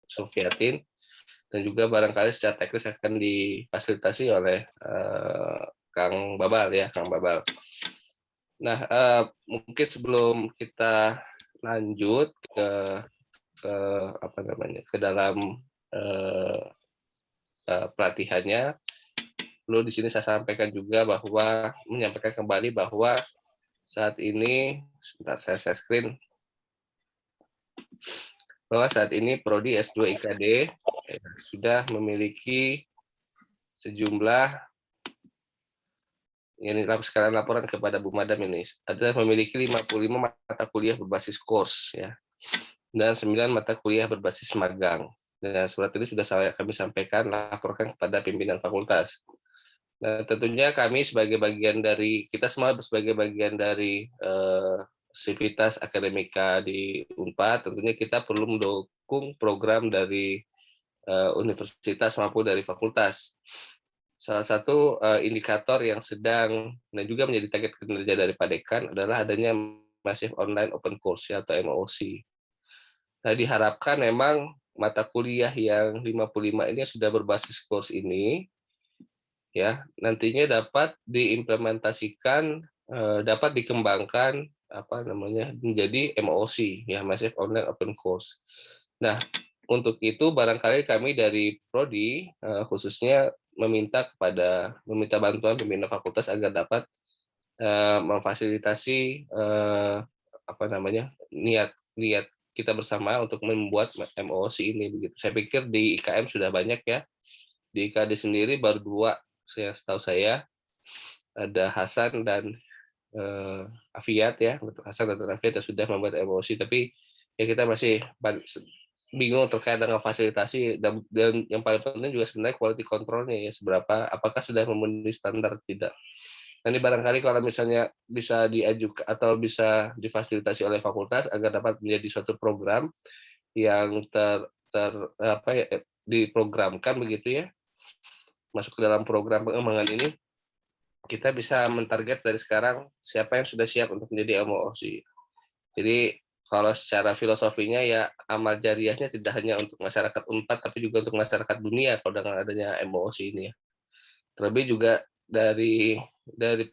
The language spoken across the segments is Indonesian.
Sufyatin, dan juga barangkali secara teknis akan difasilitasi oleh Kang Babal ya, Kang Babal. Nah, mungkin sebelum kita lanjut ke apa namanya, ke dalam pelatihannya, perlu di sini saya sampaikan juga bahwa menyampaikan kembali bahwa saat ini, sebentar saya screen, bahwa saat ini Prodi S2 IKD sudah memiliki sejumlah, ini sekarang laporan kepada Bu Madam ini, adalah memiliki 55 mata kuliah berbasis course ya, dan 9 mata kuliah berbasis magang. Dan surat ini sudah kami sampaikan, laporkan kepada pimpinan fakultas. Nah, tentunya kami sebagai bagian dari, kita semua sebagai bagian dari sivitas akademika di Unpad, tentunya kita perlu mendukung program dari universitas maupun dari fakultas. Salah satu indikator yang sedang dan juga menjadi target kinerja dari Pak Dekan adalah adanya Massive Online Open Course atau MOOC. Nah, diharapkan memang mata kuliah yang 55 ini sudah berbasis course ini ya nantinya dapat diimplementasikan, dapat dikembangkan apa namanya menjadi MOOC ya, Massive Online Open Course. Nah, untuk itu barangkali kami dari Prodi khususnya meminta bantuan pimpinan fakultas agar dapat memfasilitasi apa namanya niat kita bersama untuk membuat MOOC ini begitu. Saya pikir di IKM sudah banyak ya. Di IKD sendiri baru 2 setahu saya, ada Hasan dan Afiat ya, untuk Hasan dan Afiat yang sudah membuat MOOC, tapi ya kita masih bingung terkait dengan fasilitasi dan yang paling penting juga sebenarnya quality control-nya ya, seberapa apakah sudah memenuhi standar tidak. Nanti barangkali kalau misalnya bisa diajukan atau bisa difasilitasi oleh fakultas agar dapat menjadi suatu program yang apa ya, diprogramkan begitu ya, masuk ke dalam program pengembangan ini, kita bisa mentarget dari sekarang siapa yang sudah siap untuk menjadi MOOC. Jadi kalau secara filosofinya ya amal jariahnya tidak hanya untuk masyarakat Unpad tapi juga untuk masyarakat dunia kalau dengan adanya MOOC ini ya. Terlebih juga dari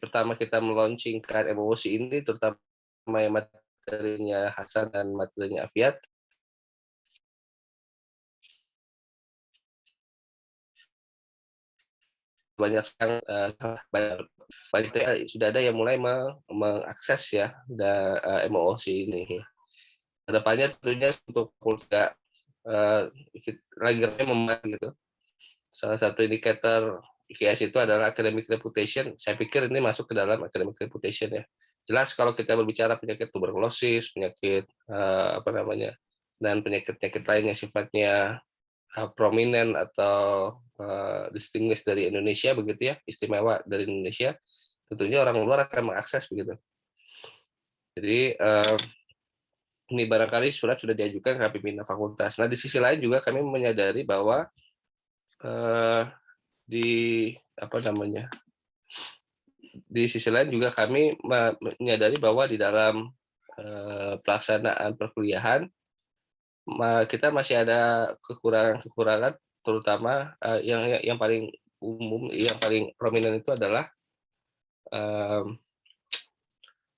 pertama kita meluncurkan MOOC ini, terutama yang materinya Hasan dan materinya Afiat, banyak sudah ada yang mulai mengakses ya MOOC ini. Kedepannya tentunya untuk Polda lagi membuat gitu. Salah satu indikator IKS itu adalah academic reputation. Saya pikir ini masuk ke dalam academic reputation ya. Jelas kalau kita berbicara penyakit tuberkulosis, penyakit apa namanya, dan penyakit-penyakit lain yang sifatnya prominent atau distinguished dari Indonesia begitu ya, istimewa dari Indonesia, tentunya orang luar akan mengakses begitu. Jadi ini barangkali surat sudah diajukan ke pimpinan fakultas. Nah, di sisi lain juga kami menyadari bahwa di apa namanya, di sisi lain juga kami menyadari bahwa di dalam pelaksanaan perkuliahan kita masih ada kekurangan-kekurangan, terutama yang paling umum, yang paling prominent itu adalah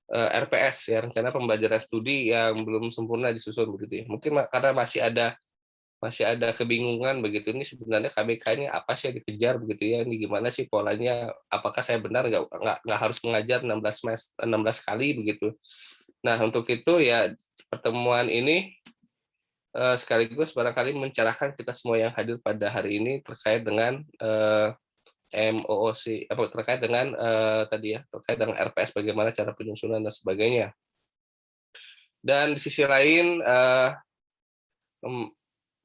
RPS ya, rencana pembelajaran studi yang belum sempurna disusun begitu ya. Mungkin karena masih ada kebingungan begitu, ini sebenarnya KBK ini apa sih yang dikejar begitu ya, ini gimana sih polanya, apakah saya benar nggak harus mengajar 16 kali begitu. Nah, untuk itu ya pertemuan ini sekaligus barangkali mencerahkan kita semua yang hadir pada hari ini terkait dengan MOOC, terkait dengan tadi ya, terkait dengan RPS, bagaimana cara penyusunan dan sebagainya. Dan di sisi lain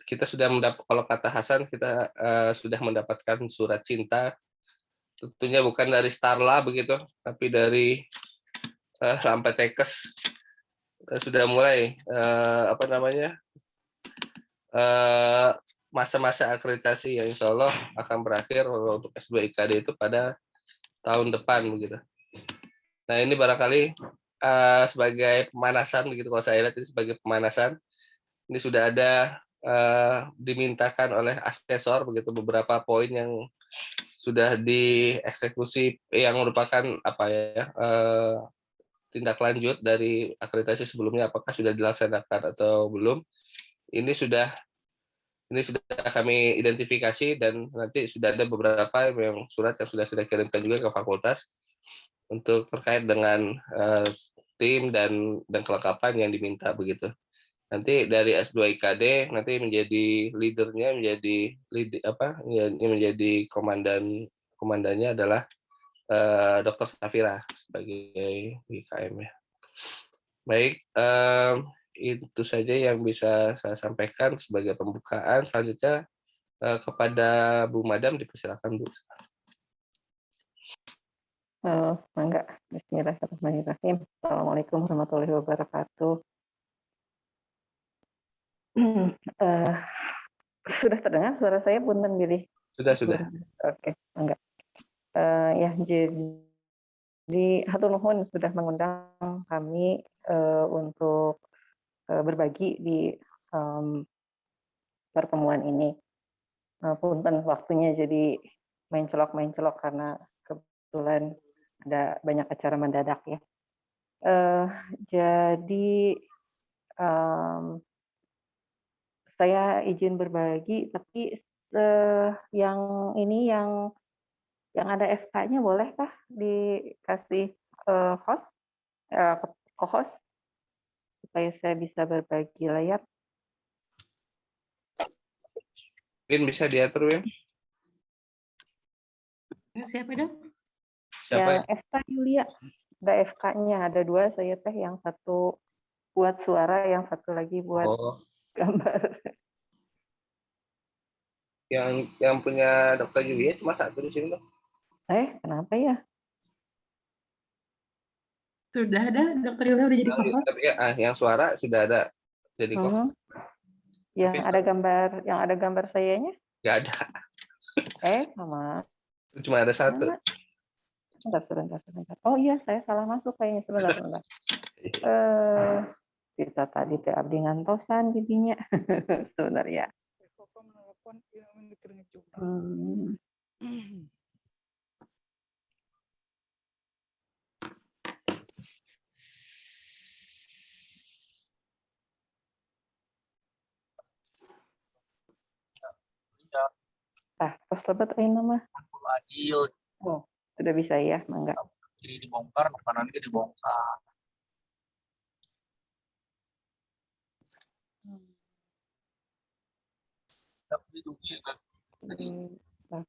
kita sudah kalau kata Hasan, kita sudah mendapatkan surat cinta, tentunya bukan dari Starla begitu, tapi dari Lampetekes. Sudah mulai apa namanya, masa-masa akreditasi yang insya Allah akan berakhir untuk S2 IKD itu pada tahun depan begitu. Nah, ini barangkali sebagai pemanasan begitu, kalau saya lihat ini sebagai pemanasan. Ini sudah ada dimintakan oleh asesor begitu beberapa poin yang sudah dieksekusi yang merupakan apa ya, tindak lanjut dari akreditasi sebelumnya apakah sudah dilaksanakan atau belum. Ini sudah ini sudah kami identifikasi dan nanti sudah ada beberapa yang surat yang sudah kita kirimkan juga ke fakultas untuk terkait dengan tim dan kelengkapan yang diminta begitu. Nanti dari S2 IKD nanti menjadi leadernya menjadi menjadi komandannya adalah Dr. Safira sebagai IKM ya. Baik, itu saja yang bisa saya sampaikan sebagai pembukaan. Selanjutnya kepada Bu Madam dipersilakan Bu. Mangga. Bismillahirrahmanirrahim. Assalamualaikum warahmatullahi wabarakatuh. Sudah terdengar suara saya, punten Billy? Sudah. Oke, mangga. Ya, jadi hatur nuhun sudah mengundang kami untuk berbagi di pertemuan ini. Punten waktunya jadi main celok karena kebetulan ada banyak acara mendadak ya. Jadi saya izin berbagi, tapi yang ini yang ada FK-nya bolehkah dikasih host, co-host supaya saya bisa berbagi layar? Mungkin bisa diatur, Win. Siapa dong? Yang FK Yulia, ada FK-nya, ada 2 saya teh, yang satu buat suara, yang satu lagi buat gambar. Yang punya Dr. Yulia cuma satu di sini, Dok. Kenapa ya? Sudah ada, Dr. Yulia udah jadi co-host. Tapi yang suara sudah ada jadi co-host. Yang ada gambar sayanya? Nggak ada. Sama. Cuma ada satu. Sebentar. Oh iya, saya salah masuk kayaknya. Sebentar. Kita tadi teh abdi ngantosan jadinya. Sebentar ya. Pas lebat ini nama. Adil. Oh, sudah bisa ya, mangga. Jadi dibongkar, makanan itu dibongkar.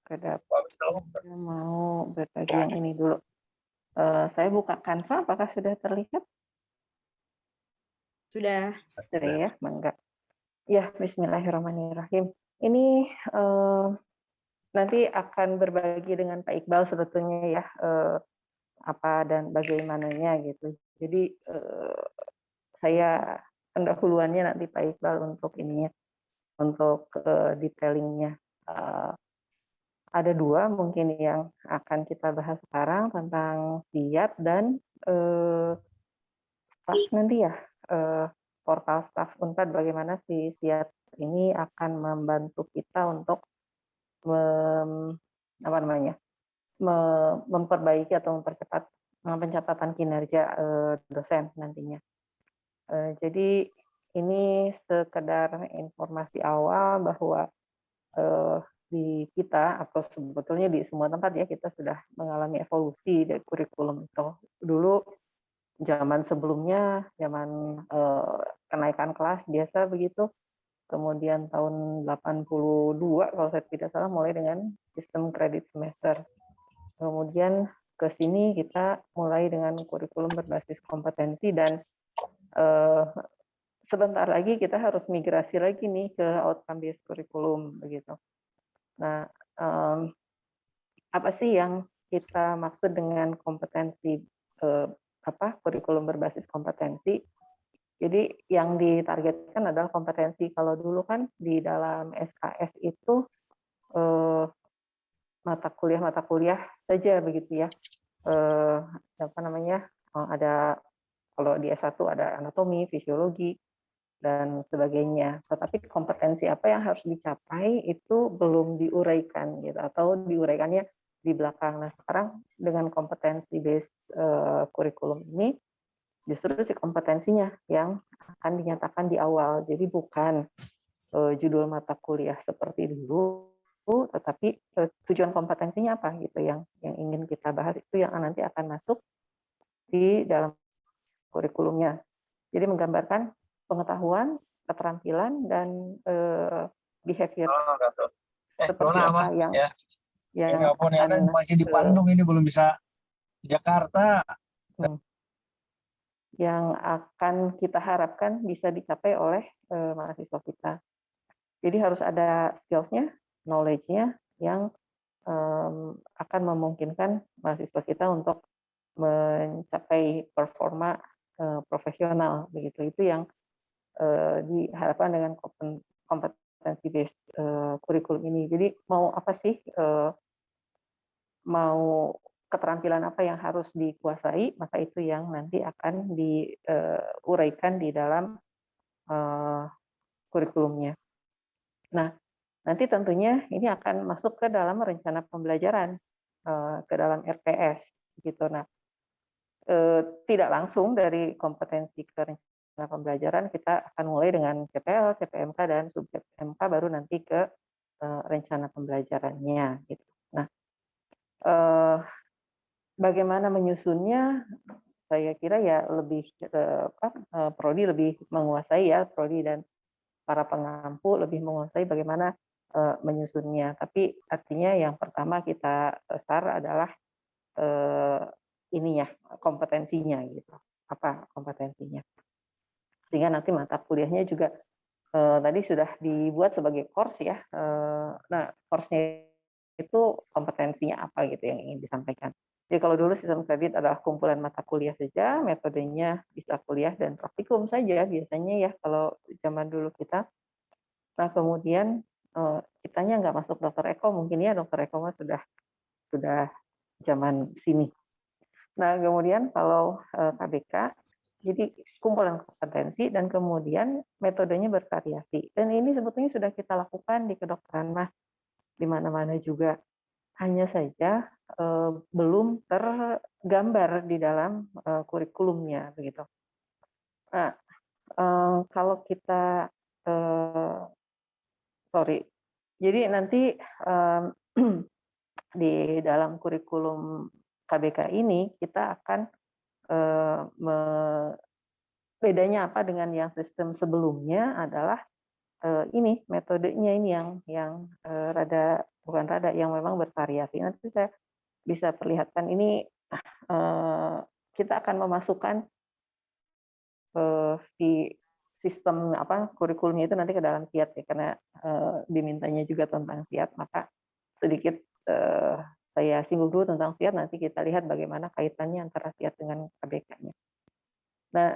Ke dapur. Saya mau berbagi yang ini dulu. Saya buka Canva, apakah sudah terlihat? Sudah. Sudah ya, mangga. Ya, bismillahirrahmanirrahim. Ini nanti akan berbagi dengan Pak Iqbal sebetulnya ya, apa dan bagaimananya gitu. Jadi saya pendahuluannya nanti Pak Iqbal untuk ininya, untuk detailingnya. Ada 2 mungkin yang akan kita bahas sekarang tentang SIAT dan staff nanti ya, portal staff Unpad, bagaimana si SIAT ini akan membantu kita untuk memperbaiki atau mempercepat pencatatan kinerja dosen nantinya. Jadi ini sekedar informasi awal bahwa di kita atau sebetulnya di semua tempat ya, kita sudah mengalami evolusi dari kurikulum itu. Dulu zaman sebelumnya, zaman kenaikan kelas biasa begitu, kemudian tahun 82 kalau saya tidak salah mulai dengan sistem kredit semester. Kemudian ke sini kita mulai dengan kurikulum berbasis kompetensi dan sebentar lagi kita harus migrasi lagi nih ke outcome based kurikulum begitu. Nah, apa sih yang kita maksud dengan kompetensi kurikulum berbasis kompetensi? Jadi yang ditargetkan adalah kompetensi. Kalau dulu kan di dalam SKS itu mata kuliah saja begitu ya. Ada kalau di S1 ada anatomi, fisiologi, dan sebagainya. Tetapi kompetensi apa yang harus dicapai itu belum diuraikan gitu, atau diuraikannya di belakang. Nah, sekarang dengan kompetensi based kurikulum ini justru si kompetensinya yang akan dinyatakan di awal. Jadi bukan judul mata kuliah seperti dulu, tetapi tujuan kompetensinya apa gitu yang ingin kita bahas, itu yang nanti akan masuk di dalam kurikulumnya. Jadi menggambarkan pengetahuan, keterampilan, dan behavior Oh, nggak tahu. seperti Dona, apa Mas, yang ya. yang Telepon ya kan akan masih di Bandung ini belum bisa Jakarta. yang akan kita harapkan bisa dicapai oleh mahasiswa kita. Jadi harus ada skills-nya, knowledge-nya yang akan memungkinkan mahasiswa kita untuk mencapai performa profesional begitu. Itu yang diharapkan dengan kompetensi based kurikulum ini. Jadi mau apa sih, mau keterampilan apa yang harus dikuasai, maka itu yang nanti akan diuraikan di dalam kurikulumnya. Nah, nanti tentunya ini akan masuk ke dalam rencana pembelajaran, ke dalam RPS gitu. Nah, tidak langsung dari kompetensi ke rencana pembelajaran, kita akan mulai dengan CPL, CPMK, dan sub-CPMK, baru nanti ke rencana pembelajarannya gitu. Nah, bagaimana menyusunnya? Saya kira ya lebih prodi lebih menguasai ya, prodi dan para pengampu lebih menguasai bagaimana menyusunnya. Tapi artinya yang pertama kita start adalah ininya, kompetensinya gitu. Apa kompetensinya? Sehingga nanti mata kuliahnya juga tadi sudah dibuat sebagai course ya. Nah, course-nya itu kompetensinya apa gitu yang ingin disampaikan. Jadi kalau dulu sistem kredit adalah kumpulan mata kuliah saja, metodenya bisa kuliah dan praktikum saja biasanya ya kalau zaman dulu kita. Nah, kemudian kitanya nggak masuk dokter eko, mungkin ya dokter eko mah sudah zaman sini. Nah, kemudian kalau KBK, jadi kumpulan kompetensi dan kemudian metodenya bervariasi. Dan ini sebetulnya sudah kita lakukan di kedokteran mah di mana-mana juga. Hanya saja belum tergambar di dalam kurikulumnya begitu. Nah, kalau kita sorry, jadi nanti di dalam kurikulum KBK ini kita akan bedanya apa dengan yang sistem sebelumnya adalah ini metodenya ini yang yang memang bervariasi. Nanti saya bisa perlihatkan ini kita akan memasukkan si sistem kurikulumnya itu nanti ke dalam SIAT ya, karena dimintanya juga tentang SIAT, maka sedikit saya singgung dulu tentang SIAT, nanti kita lihat bagaimana kaitannya antara SIAT dengan KBK-nya. Nah,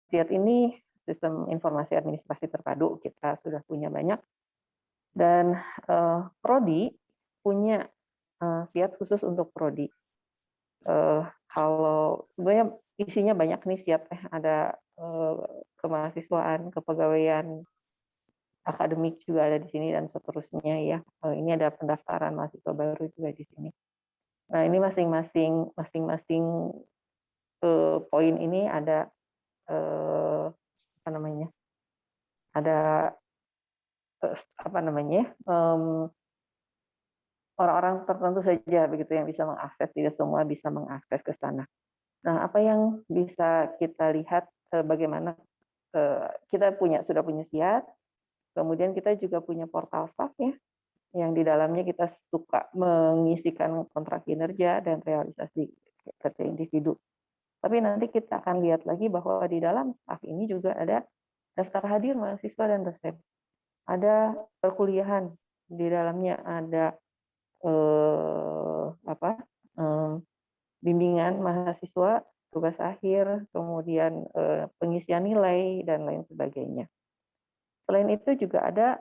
SIAT ini sistem informasi administrasi terpadu, kita sudah punya banyak, dan prodi punya SIAT khusus untuk prodi. Kalau sebenarnya isinya banyak nih SIAT, ada kemahasiswaan, kepegawaian, akademik juga ada di sini dan seterusnya ya. Ini ada pendaftaran mahasiswa baru juga di sini. Nah, ini masing-masing poin ini ada ada orang-orang tertentu saja begitu yang bisa mengakses, tidak semua bisa mengakses ke sana. Nah, apa yang bisa kita lihat bagaimana kita sudah punya SIAT, kemudian kita juga punya portal staff ya, yang di dalamnya kita suka mengisikan kontrak kinerja dan realisasi kerja individu. Tapi nanti kita akan lihat lagi bahwa di dalam staff ini juga ada daftar hadir mahasiswa dan dosen. Ada perkuliahan, di dalamnya ada bimbingan mahasiswa, tugas akhir, kemudian pengisian nilai, dan lain sebagainya. Selain itu juga ada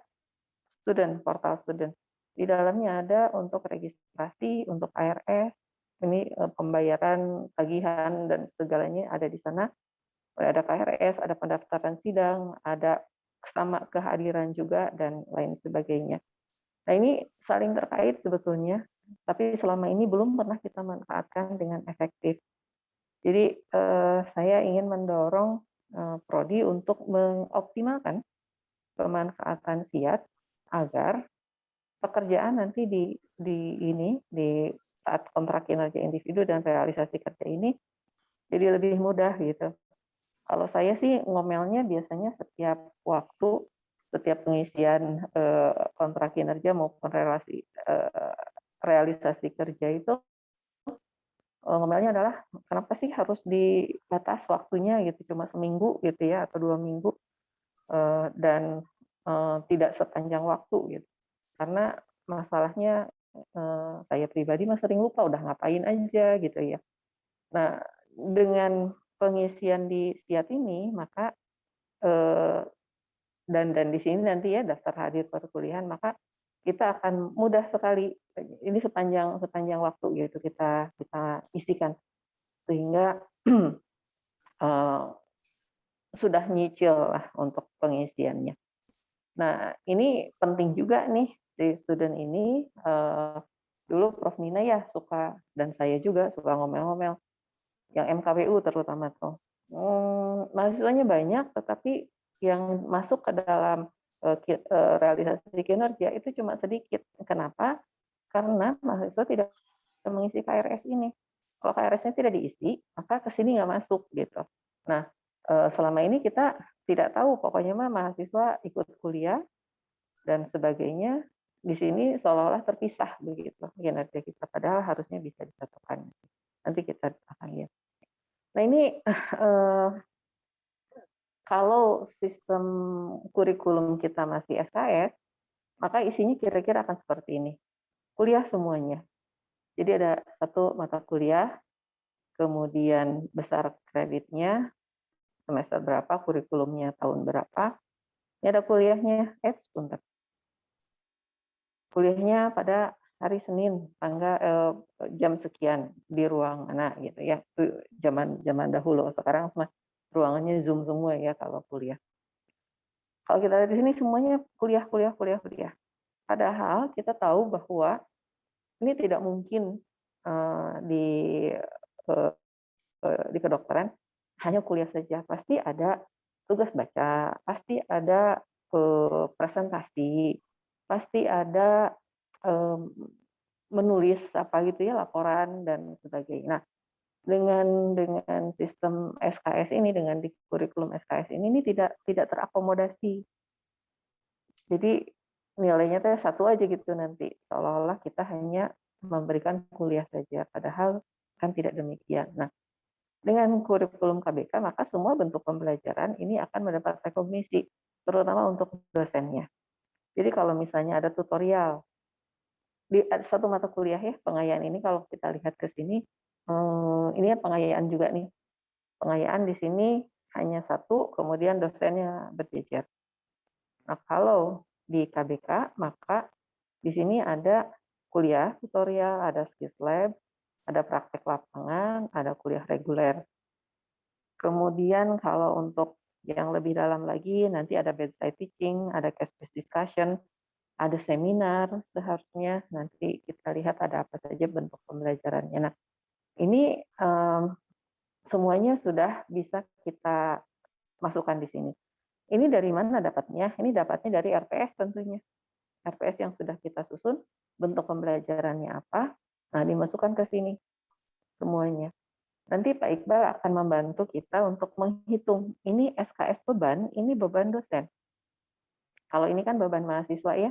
portal student. Di dalamnya ada untuk registrasi, untuk ARS, ini pembayaran tagihan dan segalanya ada di sana. Ada KRS, ada pendaftaran sidang, ada sama kehadiran juga, dan lain sebagainya. Nah, ini saling terkait sebetulnya, tapi selama ini belum pernah kita manfaatkan dengan efektif. Jadi saya ingin mendorong prodi untuk mengoptimalkan pemanfaatan SIAT agar pekerjaan nanti di saat kontrak kinerja individu dan realisasi kerja ini jadi lebih mudah gitu. Kalau saya sih ngomelnya biasanya setiap waktu, setiap pengisian kontrak kinerja maupun realisasi kerja itu, ngomelnya adalah kenapa sih harus dibatas waktunya gitu, cuma seminggu gitu ya, atau 2 minggu, dan tidak sepanjang waktu gitu. Karena masalahnya saya pribadi mah sering lupa udah ngapain aja gitu ya. Nah, dengan pengisian di SIAT ini, maka dan di sini nanti ya daftar hadir perkuliahan, maka kita akan mudah sekali ini sepanjang waktu gitu kita isikan, sehingga sudah nyicil lah untuk pengisiannya. Nah, ini penting juga nih si student ini, dulu Prof. Nina ya suka, dan saya juga suka ngomel-ngomel, yang MKBU terutama tuh. Mahasiswanya banyak, tetapi yang masuk ke dalam realisasi kinerja itu cuma sedikit. Kenapa? Karena mahasiswa tidak mengisi KRS ini. Kalau KRS-nya tidak diisi, maka ke sini nggak masuk gitu. Nah, selama ini kita tidak tahu, pokoknya mah mahasiswa ikut kuliah dan sebagainya, di sini seolah-olah terpisah begitu kinerja kita, padahal harusnya bisa disatukan. Nanti kita akan lihat. Nah, ini kalau sistem kurikulum kita masih SKS, maka isinya kira-kira akan seperti ini. Kuliah semuanya. Jadi ada satu mata kuliah, kemudian besar kreditnya, semester berapa, kurikulumnya tahun berapa. Ini ada kuliahnya, sebentar. Kuliahnya pada hari Senin, jam sekian di ruang mana gitu ya. Itu zaman dahulu. Sekarang ruangannya Zoom semua ya kalau kuliah. Kalau kita lihat di sini semuanya kuliah. Padahal kita tahu bahwa ini tidak mungkin di kedokteran hanya kuliah saja. Pasti ada tugas baca, pasti ada presentasi, pasti ada menulis apa gitu ya, laporan dan sebagainya. Nah, dengan sistem SKS ini, dengan di kurikulum SKS ini tidak terakomodasi. Jadi nilainya teh satu aja gitu nanti, seolah-olah kita hanya memberikan kuliah saja, padahal kan tidak demikian. Nah, dengan kurikulum KBK maka semua bentuk pembelajaran ini akan mendapat rekognisi, terutama untuk dosennya. Jadi kalau misalnya ada tutorial di satu mata kuliah ya, pengayaan ini kalau kita lihat ke sini, ini ya pengayaan juga nih. Pengayaan di sini hanya satu, kemudian dosennya berjejer. Nah, kalau di KBK maka di sini ada kuliah tutorial, ada skills lab, ada praktek lapangan, ada kuliah reguler. Kemudian kalau untuk yang lebih dalam lagi nanti ada bedside teaching, ada case-based discussion, ada seminar seharusnya, nanti kita lihat ada apa saja bentuk pembelajarannya. Nah, ini semuanya sudah bisa kita masukkan di sini. Ini dari mana dapatnya? Ini dapatnya dari RPS tentunya. RPS yang sudah kita susun, bentuk pembelajarannya apa, nah dimasukkan ke sini semuanya. Nanti Pak Iqbal akan membantu kita untuk menghitung, ini SKS beban, ini beban dosen. Kalau ini kan beban mahasiswa ya,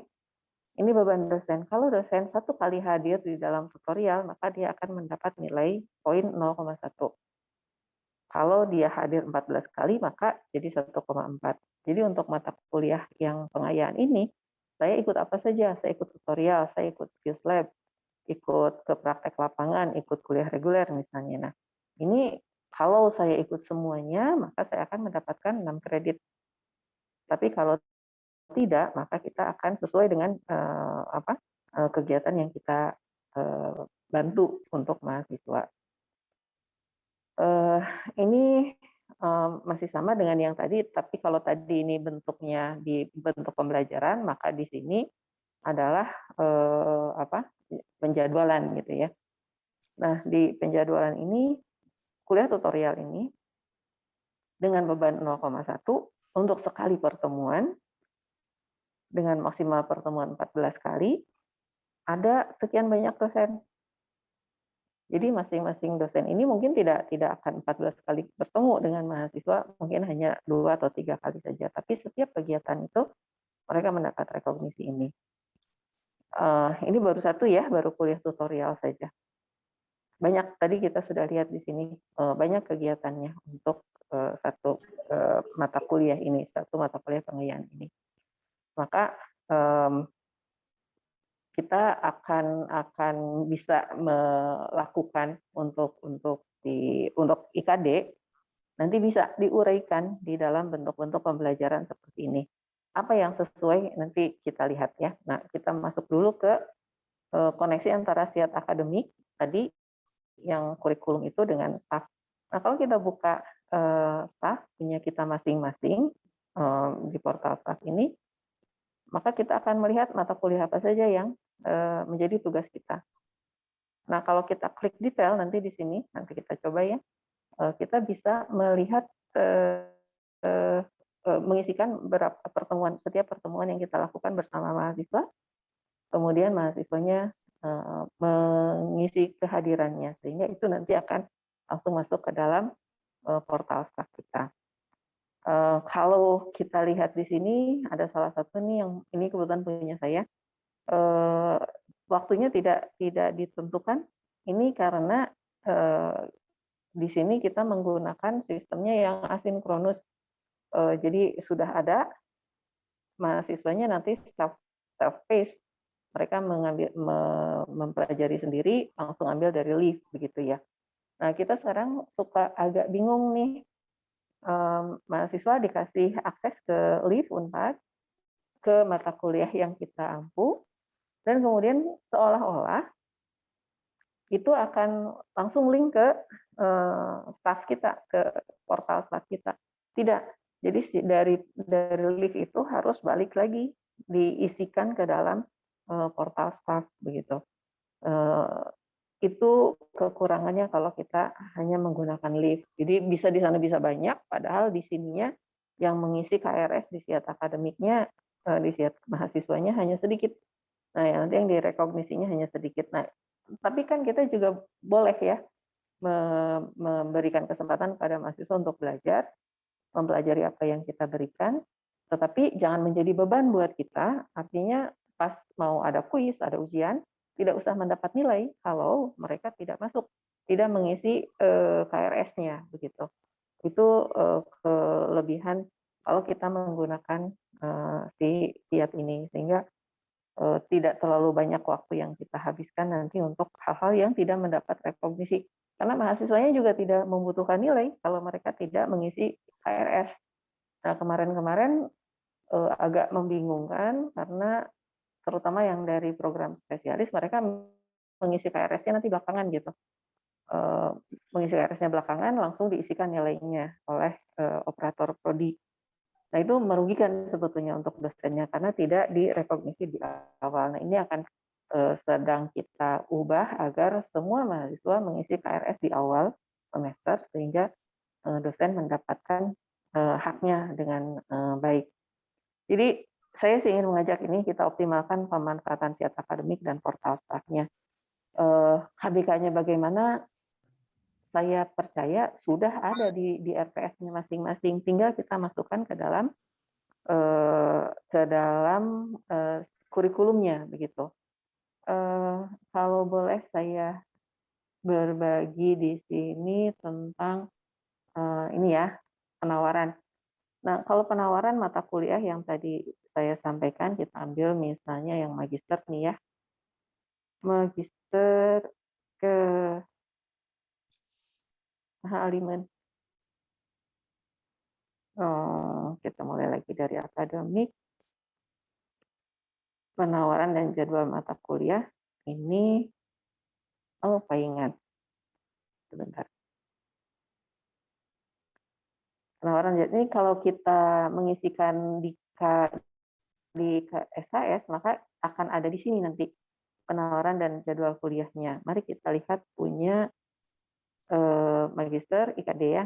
ini beban dosen. Kalau dosen satu kali hadir di dalam tutorial, maka dia akan mendapat nilai poin 0,1. Kalau dia hadir 14 kali, maka jadi 1,4. Jadi untuk mata kuliah yang pengayaan ini, saya ikut apa saja? Saya ikut tutorial, saya ikut skills lab, ikut ke praktek lapangan, ikut kuliah reguler misalnya. Nah, ini kalau saya ikut semuanya, maka saya akan mendapatkan 6 kredit. Tapi kalau tidak, maka kita akan sesuai dengan kegiatan yang kita bantu untuk mahasiswa. Ini masih sama dengan yang tadi, tapi kalau tadi ini bentuknya di bentuk pembelajaran, maka di sini adalah penjadwalan gitu ya. Nah, di penjadwalan ini, kuliah tutorial ini dengan beban 0,1 untuk sekali pertemuan dengan maksimal pertemuan 14 kali, ada sekian banyak dosen. Jadi masing-masing dosen ini mungkin tidak akan 14 kali bertemu dengan mahasiswa, mungkin hanya 2 atau 3 kali saja. Tapi setiap kegiatan itu mereka mendapat rekognisi ini. Ini baru satu ya, baru kuliah tutorial saja. Banyak tadi kita sudah lihat di sini banyak kegiatannya untuk satu mata kuliah ini, satu mata kuliah pengayaan ini. Maka kita akan bisa melakukan untuk IKD nanti bisa diuraikan di dalam bentuk-bentuk pembelajaran seperti ini. Apa yang sesuai nanti kita lihat ya. Nah, kita masuk dulu ke koneksi antara SIAT akademik tadi yang kurikulum itu dengan staff. Nah, kalau kita buka staff punya kita masing-masing di portal staff ini, maka kita akan melihat mata kuliah apa saja yang menjadi tugas kita. Nah, kalau kita klik detail nanti di sini, nanti kita coba ya, kita bisa melihat mengisikan berapa pertemuan, setiap pertemuan yang kita lakukan bersama mahasiswa, kemudian mahasiswanya mengisi kehadirannya, sehingga itu nanti akan langsung masuk ke dalam portal staff kita. Kalau kita lihat di sini ada salah satu nih yang ini kebetulan punya saya. Waktunya tidak ditentukan. Ini karena di sini kita menggunakan sistemnya yang asinkronus. Jadi sudah ada mahasiswanya nanti self-paced, mereka mempelajari sendiri, langsung ambil dari live begitu ya. Nah, kita sekarang suka agak bingung nih, mahasiswa dikasih akses ke live Unpad, ke mata kuliah yang kita ampu, dan kemudian seolah-olah itu akan langsung link ke staff kita, ke portal staff kita. Tidak. Jadi dari live itu harus balik lagi diisikan ke dalam portal staff begitu. Itu kekurangannya kalau kita hanya menggunakan live. Jadi bisa di sana bisa banyak, padahal di sininya yang mengisi KRS di SIAT akademiknya, di SIAT mahasiswanya hanya sedikit. Nah, nanti yang direkognisinya hanya sedikit. Nah, tapi kan kita juga boleh ya memberikan kesempatan pada mahasiswa untuk belajar, mempelajari apa yang kita berikan, tetapi jangan menjadi beban buat kita. Artinya pas mau ada kuis, ada ujian, tidak usah mendapat nilai kalau mereka tidak masuk, tidak mengisi KRS-nya begitu. Itu kelebihan kalau kita menggunakan si SIAT ini, sehingga tidak terlalu banyak waktu yang kita habiskan nanti untuk hal-hal yang tidak mendapat rekognisi. Karena mahasiswanya juga tidak membutuhkan nilai kalau mereka tidak mengisi KRS. Nah, kemarin-kemarin agak membingungkan karena terutama yang dari program spesialis, mereka mengisi KRS-nya nanti belakangan gitu. Mengisi KRS-nya belakangan, langsung diisikan nilainya oleh operator prodi. Nah, itu merugikan sebetulnya untuk dosennya karena tidak direkognisi di awal. Nah, ini akan sedang kita ubah agar semua mahasiswa mengisi KRS di awal semester sehingga dosen mendapatkan haknya dengan baik. Jadi saya sih ingin mengajak ini kita optimalkan pemanfaatan SIAT akademik dan portal staff-nya. KBK-nya bagaimana? Saya percaya sudah ada di RPS-nya masing-masing, tinggal kita masukkan ke dalam kurikulumnya begitu. Kalau boleh saya berbagi di sini tentang ini ya, penawaran. Nah, kalau penawaran mata kuliah yang tadi saya sampaikan, kita ambil misalnya yang magister nih ya. Magister ke Alimen. Kita mulai lagi dari akademik. Penawaran dan jadwal mata kuliah ini, palingan. Sebentar. Penawaran ini kalau kita mengisikan di SKS, maka akan ada di sini nanti penawaran dan jadwal kuliahnya. Mari kita lihat punya magister IKD ya.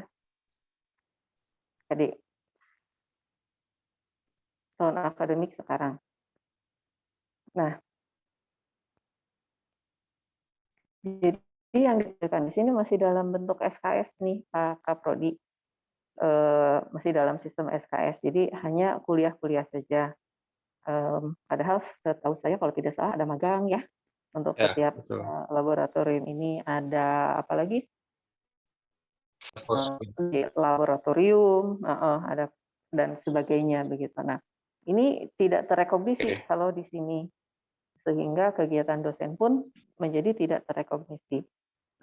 IKD tahun akademik sekarang. Nah, jadi yang diberikan di sini masih dalam bentuk SKS nih, Pak Kaprodi. Masih dalam sistem SKS, jadi hanya kuliah-kuliah saja. Padahal setahu saya kalau tidak salah ada magang ya untuk Ya, setiap betul. laboratorium ini, ada apa lagi? Terus, Di laboratorium, ada dan sebagainya begitu. Nah, ini tidak terekognisi Oke. kalau di sini, sehingga kegiatan dosen pun menjadi tidak terekognisi.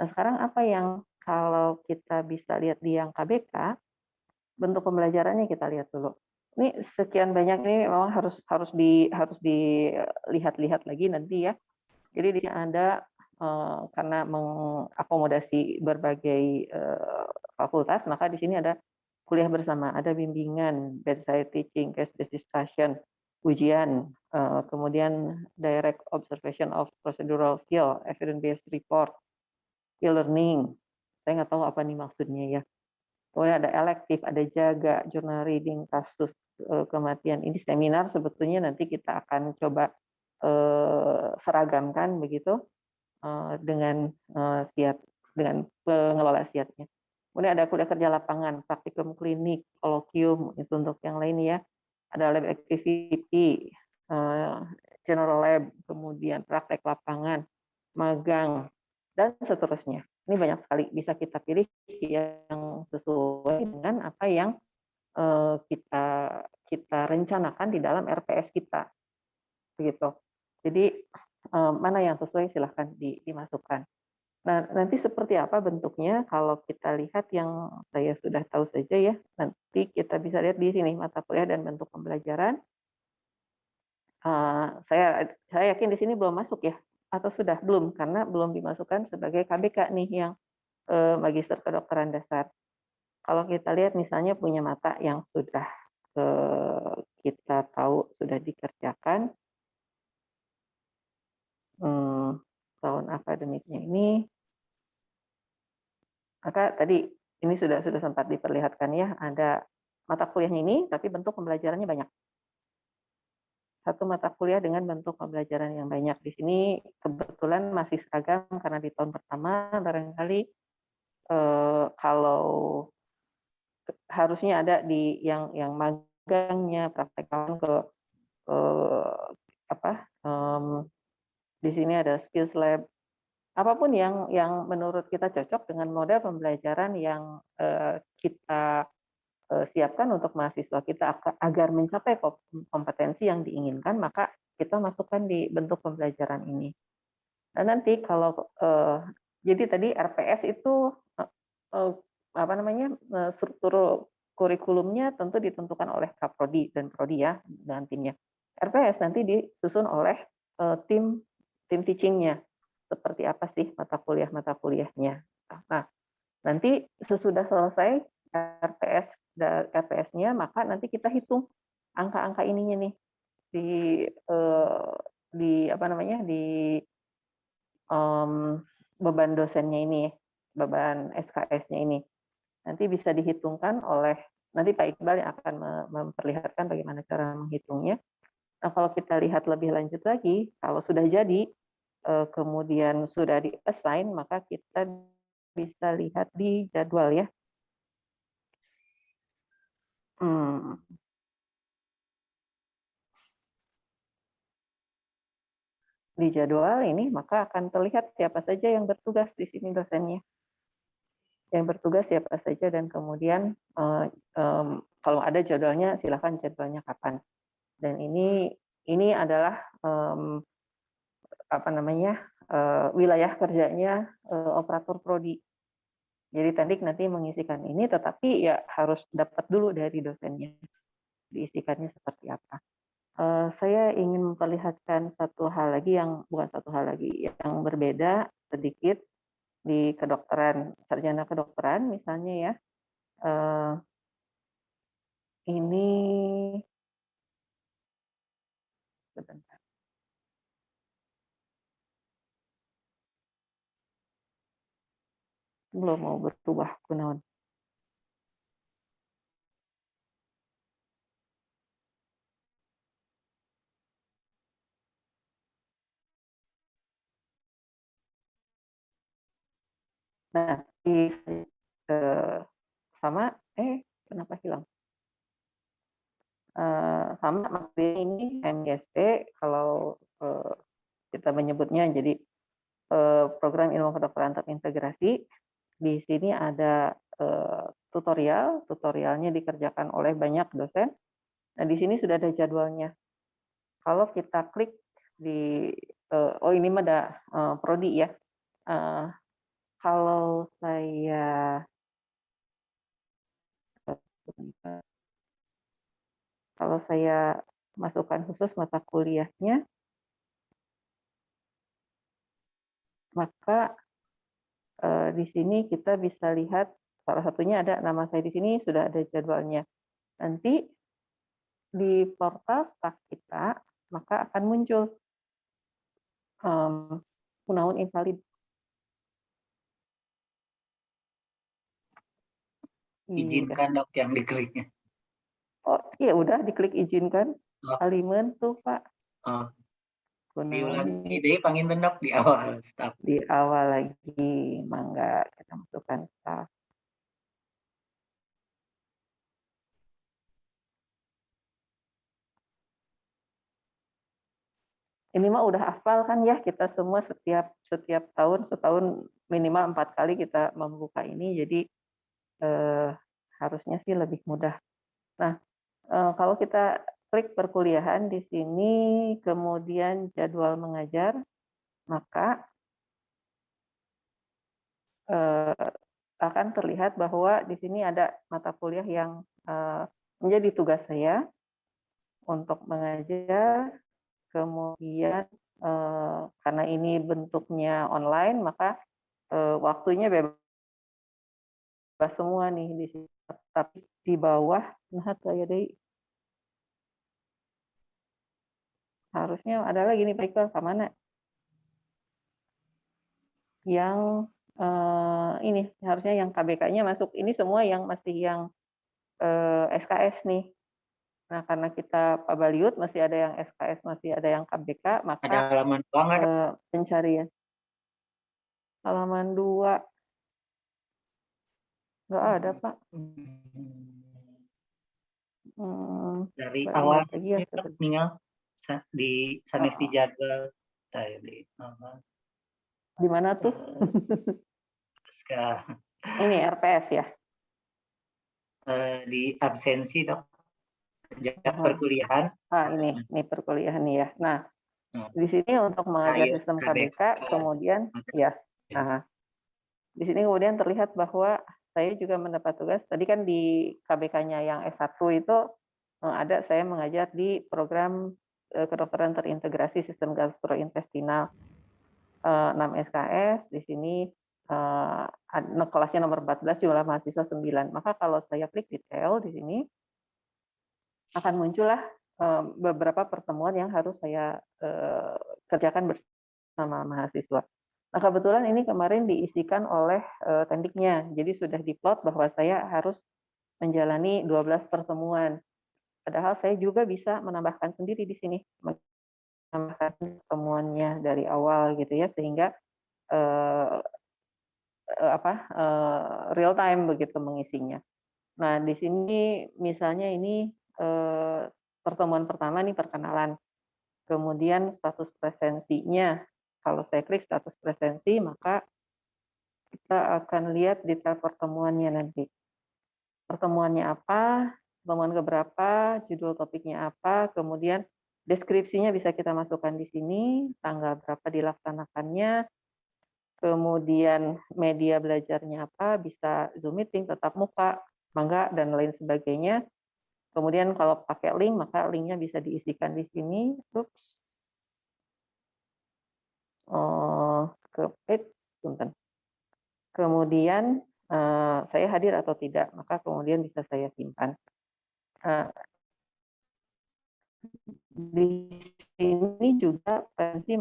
Nah, sekarang apa yang kalau kita bisa lihat di yang KBK, bentuk pembelajarannya kita lihat dulu. Ini sekian banyak, ini memang harus dilihat-lihat lagi nanti ya. Jadi di sini ada karena mengakomodasi berbagai fakultas, maka di sini ada kuliah bersama, ada bimbingan, bedside teaching, case-based discussion, ujian, kemudian direct observation of procedural skill, evidence-based report, e-learning. Saya nggak tahu apa nih maksudnya ya. Kemudian ada elektif, ada jaga, journal reading, kasus kematian. Ini seminar sebetulnya nanti kita akan coba seragamkan begitu dengan SIAT, dengan pengelola SIAT-nya. Kemudian ada kuliah kerja lapangan, praktikum klinik, kolokium, itu untuk yang lain ya. Ada lab activity, general lab, kemudian praktek lapangan, magang, dan seterusnya. Ini banyak sekali, bisa kita pilih yang sesuai dengan apa yang kita rencanakan di dalam RPS kita, begitu. Jadi mana yang sesuai silahkan dimasukkan. Nah, nanti seperti apa bentuknya kalau kita lihat yang saya sudah tahu saja ya. Nanti kita bisa lihat di sini mata kuliah dan bentuk pembelajaran. Saya yakin di sini belum masuk ya, atau sudah belum, karena belum dimasukkan sebagai KBK nih yang magister kedokteran dasar. Kalau kita lihat misalnya punya mata yang sudah kita tahu sudah dikerjakan tahun akademiknya ini, maka tadi ini sudah sempat diperlihatkan ya, ada mata kuliahnya ini, tapi bentuk pembelajarannya banyak. Satu mata kuliah dengan bentuk pembelajaran yang banyak. Di sini kebetulan masih seragam karena di tahun pertama barangkali kalau harusnya ada di yang magangnya, praktekan ke apa di sini ada skills lab, apapun yang menurut kita cocok dengan model pembelajaran yang kita siapkan untuk mahasiswa kita agar mencapai kompetensi yang diinginkan, maka kita masukkan di bentuk pembelajaran ini. Dan nanti kalau jadi tadi RPS itu apa namanya, struktur kurikulumnya tentu ditentukan oleh Kaprodi dan Prodi ya nantinya. RPS nanti disusun oleh tim teaching-nya. Seperti apa sih mata kuliahnya. Nah, nanti sesudah selesai RPS-nya, maka nanti kita hitung angka-angka ininya nih di apa namanya, di beban dosennya ini, beban SKS-nya ini. Nanti bisa dihitungkan oleh nanti Pak Iqbal yang akan memperlihatkan bagaimana cara menghitungnya. Nah, kalau kita lihat lebih lanjut lagi, kalau sudah jadi kemudian sudah di-assign, maka kita bisa lihat di jadwal ya. Di jadwal ini maka akan terlihat siapa saja yang bertugas di sini dosennya. Yang bertugas siapa saja dan kemudian kalau ada jadwalnya silakan jadwalnya kapan. Dan ini adalah apa namanya wilayah kerjanya operator prodi. Jadi Tendik nanti mengisikan ini, tetapi ya harus dapat dulu dari dosennya diisikannya seperti apa. Saya ingin memperlihatkan satu hal lagi yang bukan satu hal lagi yang berbeda sedikit di kedokteran, sarjana kedokteran misalnya ya. ini sebentar. Belum mau berubah kunaon. Nah, eh, sama kenapa hilang? Sama maksudnya ini MGST kalau kita menyebutnya jadi program ilmu kedokteran terintegrasi. Di sini ada tutorialnya dikerjakan oleh banyak dosen. Nah, di sini sudah ada jadwalnya. Kalau kita klik di ini mah ada prodi ya. Kalau saya masukkan khusus mata kuliahnya, maka di sini kita bisa lihat salah satunya ada nama saya di sini, sudah ada jadwalnya. Nanti di portal staf kita maka akan muncul kunaon invalid. Izinkan dok yang dikliknya. Oh iya udah diklik izinkan. Oh. Alimen tuh Pak. Oh. Kunaon Diulangi deh panggil dok di awal staf. di awal lagi, mangga kita masukkan staf. Ini mah udah hafal kan ya, kita semua setiap tahun, setahun minimal 4 kali kita membuka ini, jadi harusnya sih lebih mudah. Nah, kalau kita klik perkuliahan di sini, kemudian jadwal mengajar, maka akan terlihat bahwa di sini ada mata kuliah yang menjadi tugas saya untuk mengajar. Kemudian karena ini bentuknya online, maka waktunya bebas semua nih di sini. Tapi di bawah, nah saya deh harusnya ada lagi nih Pak Iqbal, ke mana? Yang ini harusnya yang KBK-nya masuk. Ini semua yang masih yang SKS nih. Nah, karena kita Pak Baliut masih ada yang SKS, masih ada yang KBK, maka ada halaman banget pencarian. Halaman 2 nggak ada Pak. Dari Mbak awal lihat lagi ya, tinggal di sanes di jadwal tadi. di mana tuh? Ini RPS ya? Di absensi dok. Perkuliahan. Ini perkuliahan nih ya. Nah, di sini untuk mengajar sistem KBK, kemudian ya, nah, di sini kemudian terlihat bahwa saya juga mendapat tugas. Tadi kan di KBK-nya yang S1 itu ada saya mengajar di program kedokteran terintegrasi sistem gastrointestinal 6 SKS. Di sini kelasnya nomor 14, jumlah mahasiswa 9. Maka kalau saya klik detail di sini akan muncullah beberapa pertemuan yang harus saya kerjakan bersama mahasiswa. Nah, kebetulan ini kemarin diisikan oleh tendiknya, jadi sudah diplot bahwa saya harus menjalani 12 pertemuan. Padahal saya juga bisa menambahkan sendiri di sini, menambahkan pertemuannya dari awal gitu ya, sehingga real time begitu mengisinya. Nah, di sini misalnya ini pertemuan pertama nih perkenalan. Kemudian status presensinya. Kalau saya klik status presensi, maka kita akan lihat detail pertemuannya nanti. Pertemuannya apa, pertemuan keberapa, judul topiknya apa, kemudian deskripsinya bisa kita masukkan di sini, tanggal berapa dilaksanakannya, kemudian media belajarnya apa, bisa Zoom meeting, tatap muka, mangga, dan lain sebagainya. Kemudian kalau pakai link, maka linknya bisa diisikan di sini. Kemudian saya hadir atau tidak, maka kemudian bisa saya simpan. Di sini juga potensi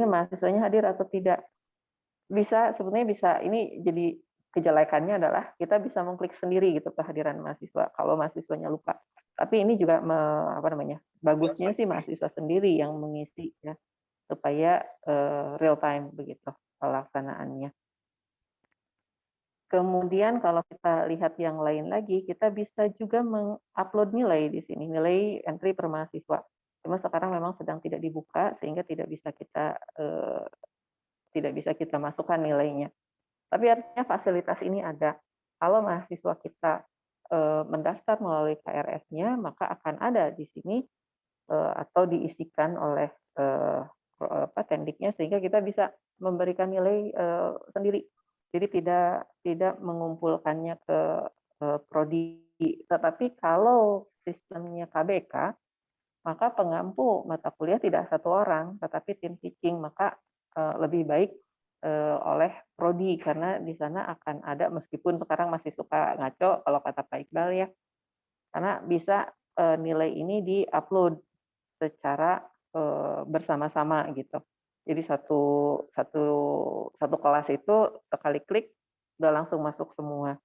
mahasiswanya hadir atau tidak. Sebetulnya bisa, ini jadi kejelekannya adalah kita bisa mengklik sendiri gitu kehadiran mahasiswa kalau mahasiswanya lupa. Tapi ini juga bagusnya sih mahasiswa sendiri yang mengisi ya supaya real time begitu pelaksanaannya. Kemudian kalau kita lihat yang lain lagi, kita bisa juga mengupload nilai di sini, nilai entry per mahasiswa. Cuma sekarang memang sedang tidak dibuka sehingga tidak bisa kita masukkan nilainya. Tapi artinya fasilitas ini ada. Kalau mahasiswa kita mendaftar melalui KRS-nya, maka akan ada di sini atau diisikan oleh Tendiknya sehingga kita bisa memberikan nilai sendiri. Jadi tidak mengumpulkannya ke prodi. Tetapi kalau sistemnya KBK, maka pengampu mata kuliah tidak satu orang, tetapi tim teaching, maka lebih baik oleh prodi karena di sana akan ada, meskipun sekarang masih suka ngaco kalau kata Pak Iqbal ya, karena bisa nilai ini di-upload secara bersama-sama gitu. Jadi satu kelas itu sekali klik udah langsung masuk semua.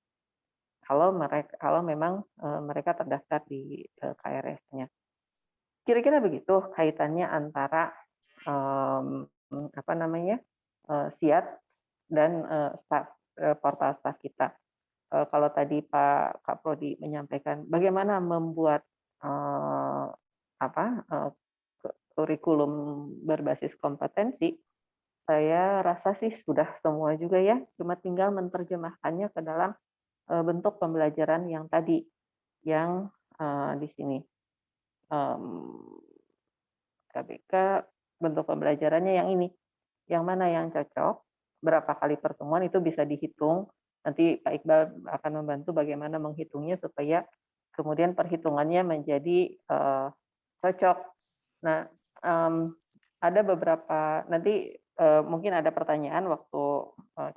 Kalau memang mereka terdaftar di KRS-nya. Kira-kira begitu kaitannya antara SIAT dan portal staff kita. Kalau tadi Kak Prodi menyampaikan bagaimana membuat kurikulum berbasis kompetensi, saya rasa sih sudah semua juga ya, cuma tinggal menerjemahkannya ke dalam bentuk pembelajaran yang tadi, yang di sini. KBK bentuk pembelajarannya yang ini. Yang mana yang cocok, berapa kali pertemuan itu bisa dihitung. Nanti Pak Iqbal akan membantu bagaimana menghitungnya supaya kemudian perhitungannya menjadi cocok. Nah, ada beberapa, nanti mungkin ada pertanyaan waktu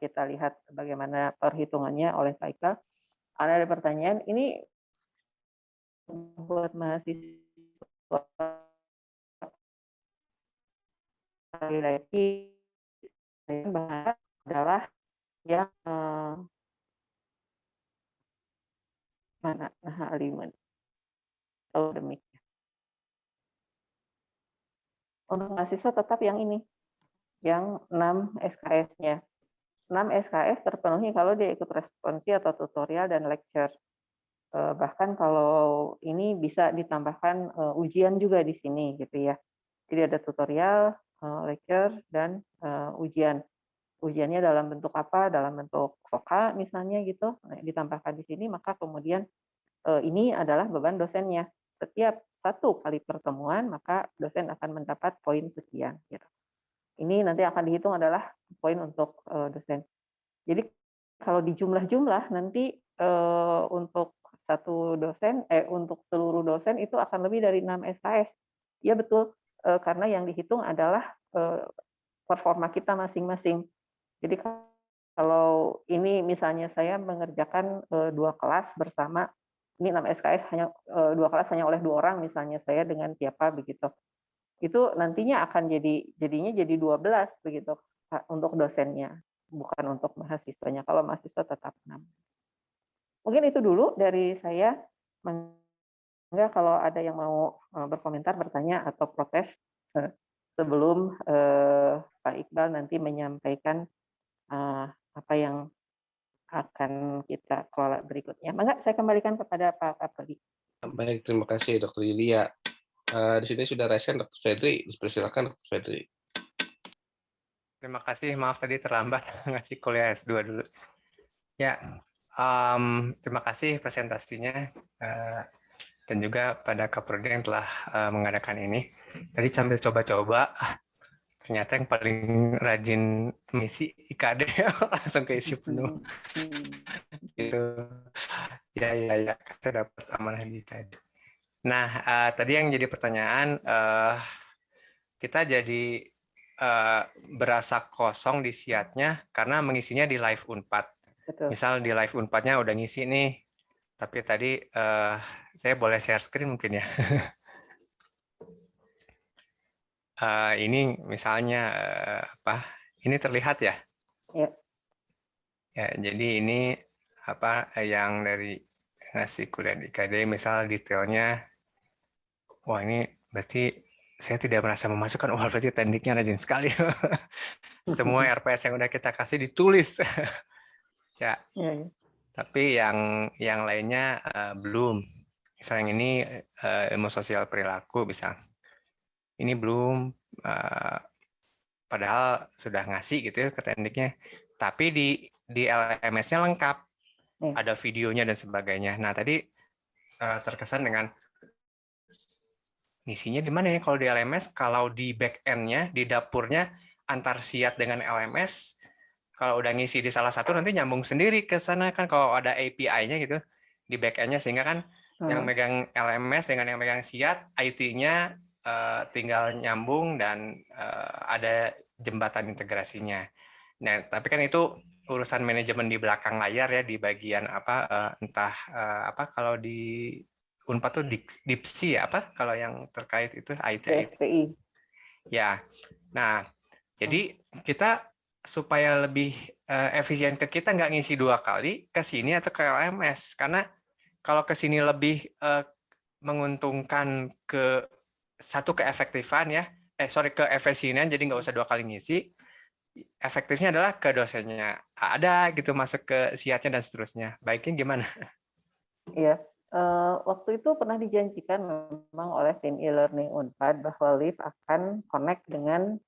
kita lihat bagaimana perhitungannya oleh Pak Iqbal. Ada pertanyaan, ini buat mahasiswa lagi saya bahas adalah yang mana alimen atau demikian. Untuk mahasiswa tetap yang ini, yang 6 SKS-nya. 6 SKS terpenuhi kalau dia ikut responsi atau tutorial dan lecture. Bahkan kalau ini bisa ditambahkan ujian juga di sini gitu ya. Jadi ada tutorial, lecture, dan ujian. Ujiannya dalam bentuk apa? Dalam bentuk SOKA misalnya gitu, ditambahkan di sini, maka kemudian ini adalah beban dosennya. Setiap satu kali pertemuan, maka dosen akan mendapat poin sekian. Gitu. Ini nanti akan dihitung adalah poin untuk dosen. Jadi kalau di jumlah-jumlah nanti untuk satu dosen, untuk seluruh dosen itu akan lebih dari 6 SKS. Ya betul, karena yang dihitung adalah performa kita masing-masing. Jadi kalau ini misalnya saya mengerjakan 2 kelas bersama, ini 6 SKS hanya 2 kelas hanya oleh 2 orang misalnya saya dengan siapa begitu. Itu nantinya akan jadinya jadi 12 begitu untuk dosennya, bukan untuk mahasiswanya. Kalau mahasiswa tetap 6. Mungkin itu dulu dari saya. Enggak, kalau ada yang mau berkomentar, bertanya atau protes sebelum Pak Iqbal nanti menyampaikan apa yang akan kita kelola berikutnya. Maka saya kembalikan kepada Pak Kapolri. Baik, terima kasih Dr. Yulia. Di sini sudah resen Dr. Fedri, silakan Dr. Fedri. Terima kasih, maaf tadi terlambat ngasih kuliah S2 dulu. Ya, terima kasih presentasinya dan juga pada Kapolri yang telah mengadakan ini. Tadi sambil coba-coba, ternyata yang paling rajin mengisi IKD langsung keisi penuh. Gitu. Ya, saya dapat amanah di IKD. Nah, tadi yang jadi pertanyaan, kita jadi berasa kosong di SIAT-nya karena mengisinya di live Unpad. Betul. Misal di live Unpad-nya udah ngisi nih, Tapi tadi saya boleh share screen mungkin ya. Ini misalnya apa? Ini terlihat ya? Ya. Ya, jadi ini apa yang dari ngasih kuliah di IKD, misal detailnya. Wah, ini berarti saya tidak merasa memasukkan. Wah, berarti tekniknya rajin sekali. Semua RPS yang udah kita kasih ditulis. Ya, Ya, ya. tapi yang lainnya belum. Misal yang ini ilmu sosial perilaku, misal. Ini belum, padahal sudah ngasih gitu ya ke tekniknya. Tapi di LMS-nya lengkap, Ya. ada videonya dan sebagainya. Nah, tadi terkesan dengan ngisinya di mana ya kalau di LMS, kalau di back end-nya, di dapurnya antar SIAT dengan LMS, kalau udah ngisi di salah satu nanti nyambung sendiri ke sana kan kalau ada API-nya gitu di back end-nya, sehingga kan yang megang LMS dengan yang megang SIAT, IT-nya tinggal nyambung dan ada jembatan integrasinya. Nah, tapi kan itu urusan manajemen di belakang layar ya, di bagian apa entah apa kalau di Unpad tuh Dipsi ya, apa kalau yang terkait itu IT. DSPI. Ya. Nah, jadi kita supaya lebih efisien ke kita nggak ngisi 2 kali ke sini atau ke LMS, karena kalau ke sini lebih menguntungkan ke satu keefektifan ya, ke efisienan, jadi nggak usah 2 kali ngisi. Efektifnya adalah ke dosennya ada gitu masuk ke SIAT-nya dan seterusnya. Baiknya gimana? Iya, waktu itu pernah dijanjikan memang oleh tim e-learning Unpad bahwa Liv akan connect dengan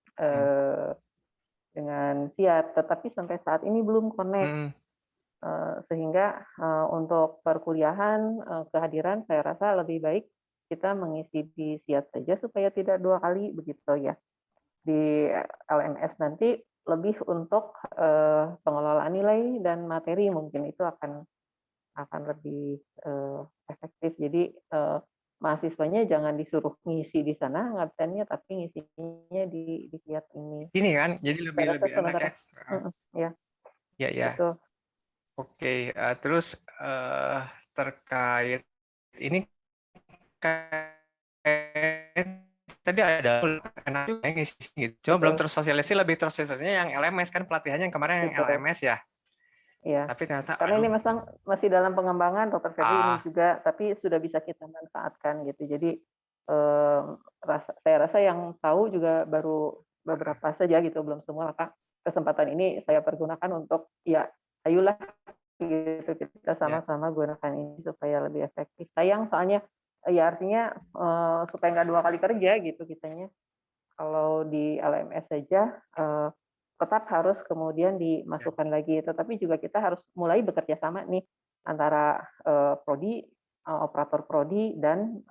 SIAT, tetapi sampai saat ini belum connect. Sehingga untuk perkuliahan kehadiran saya rasa lebih baik kita mengisi di SIAT saja supaya tidak 2 kali begitu ya. Di LMS nanti lebih untuk pengelolaan nilai dan materi, mungkin itu akan lebih efektif. Jadi mahasiswanya jangan disuruh ngisi di sana ngabsennya, tapi ngisinya di SIAT ini. Ini kan, jadi Saya rasa lebih enak ya. ya. Ya, ya. Betul. Oke, terus terkait ini tadi ada enak juga ngisi gitu. Cuma belum tersosialisasi, lebih tersosialisasinya yang LMS kan, pelatihannya yang kemarin yang Betul. LMS ya. Iya. Tapi ternyata Karena ini masih dalam pengembangan, Dr. Ferdi ini juga, tapi sudah bisa kita manfaatkan gitu. Jadi saya rasa yang tahu juga baru beberapa saja gitu, belum semua. Maka kesempatan ini saya pergunakan untuk ya ayolah gitu kita sama-sama gunakan ini supaya lebih efektif. Sayang soalnya ya artinya supaya nggak 2 kali kerja gitu kitanya. Kalau di LMS saja tetap harus kemudian dimasukkan lagi, tetapi juga kita harus mulai bekerja sama nih antara prodi, operator prodi dan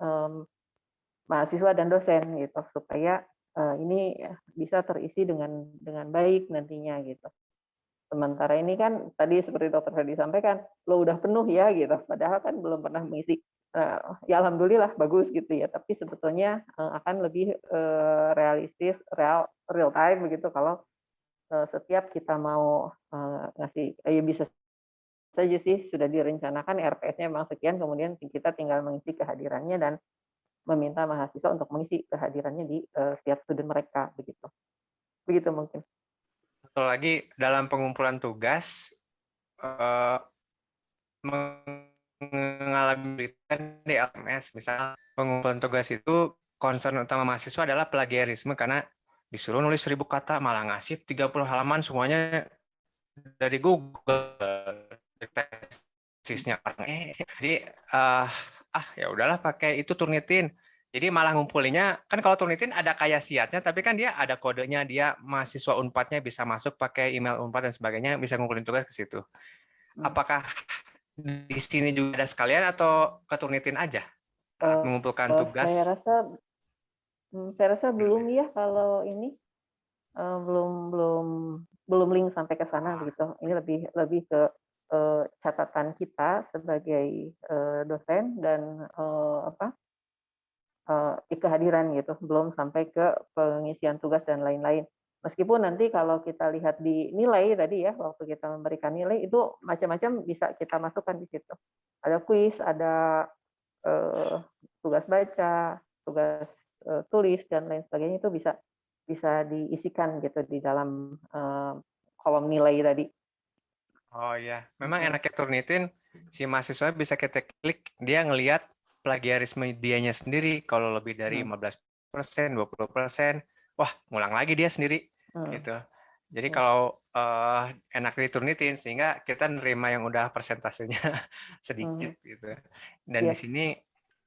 mahasiswa dan dosen gitu, supaya ini bisa terisi dengan baik nantinya gitu. Sementara ini kan tadi seperti Dr. Ferdi sampaikan, lo udah penuh ya gitu, padahal kan belum pernah mengisi. Ya alhamdulillah bagus gitu ya, tapi sebetulnya akan lebih realistis, real time begitu kalau setiap kita mau ngasih, ya bisa saja sih sudah direncanakan RPS-nya memang sekian, kemudian kita tinggal mengisi kehadirannya dan meminta mahasiswa untuk mengisi kehadirannya di setiap student mereka begitu. Begitu mungkin. satu lagi dalam pengumpulan tugas mengalami berita di LMS, misal pengumpulan tugas itu concern utama mahasiswa adalah plagiarisme karena disuruh nulis 1000 kata malah ngasih 30 halaman semuanya dari Google, tesisnya orang. Jadi ya udahlah pakai itu Turnitin. Jadi malah ngumpulinnya kan, kalau Turnitin ada kayak SIAT-nya, tapi kan dia ada kodenya, dia mahasiswa Unpadnya bisa masuk pakai email Unpad dan sebagainya, bisa ngumpulin tugas ke situ. Apakah di sini juga ada sekalian atau ke Turnitin aja mengumpulkan tugas? Saya rasa belum ya kalau ini belum link sampai ke sana begitu. Ini lebih ke catatan kita sebagai dosen dan kehadiran gitu, belum sampai ke pengisian tugas dan lain-lain. Meskipun nanti kalau kita lihat di nilai tadi ya, waktu kita memberikan nilai itu macam-macam bisa kita masukkan di situ. Ada kuis, ada tugas baca, tugas tulis dan lain sebagainya itu bisa diisikan gitu di dalam kolom nilai tadi. Oh iya, memang enaknya Turnitin si mahasiswa bisa kita klik, dia ngelihat plagiarisme dianya sendiri. Kalau lebih dari 15%, 20%, wah ngulang lagi dia sendiri gitu. Jadi kalau enak diturnitin sehingga kita nerima yang udah persentasenya sedikit gitu. Dan di sini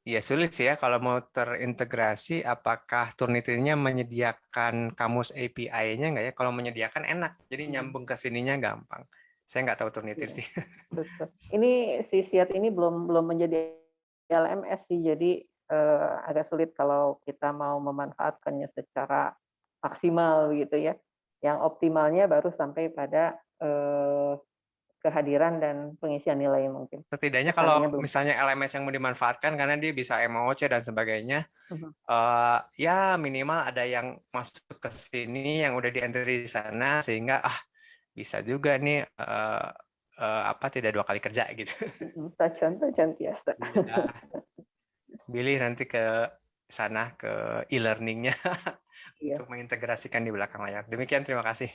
ya sulit sih ya kalau mau terintegrasi, apakah Turnitinnya menyediakan kamus API-nya nggak ya? Kalau menyediakan enak, jadi nyambung ke sininya gampang. Saya nggak tahu Turnitin sih. Betul. Ini si SIAT ini belum menjadi LMS sih, jadi agak sulit kalau kita mau memanfaatkannya secara maksimal gitu ya. Yang optimalnya baru sampai pada kehadiran dan pengisian nilai mungkin. Setidaknya kalau misalnya LMS yang mau dimanfaatkan karena dia bisa MOOC dan sebagainya, ya minimal ada yang masuk ke sini yang udah di-entry di sana sehingga bisa juga nih tidak 2 kali kerja gitu. Contoh biasa. Ya, Billy nanti ke sana ke e-learningnya untuk mengintegrasikan di belakang layar. Demikian, terima kasih.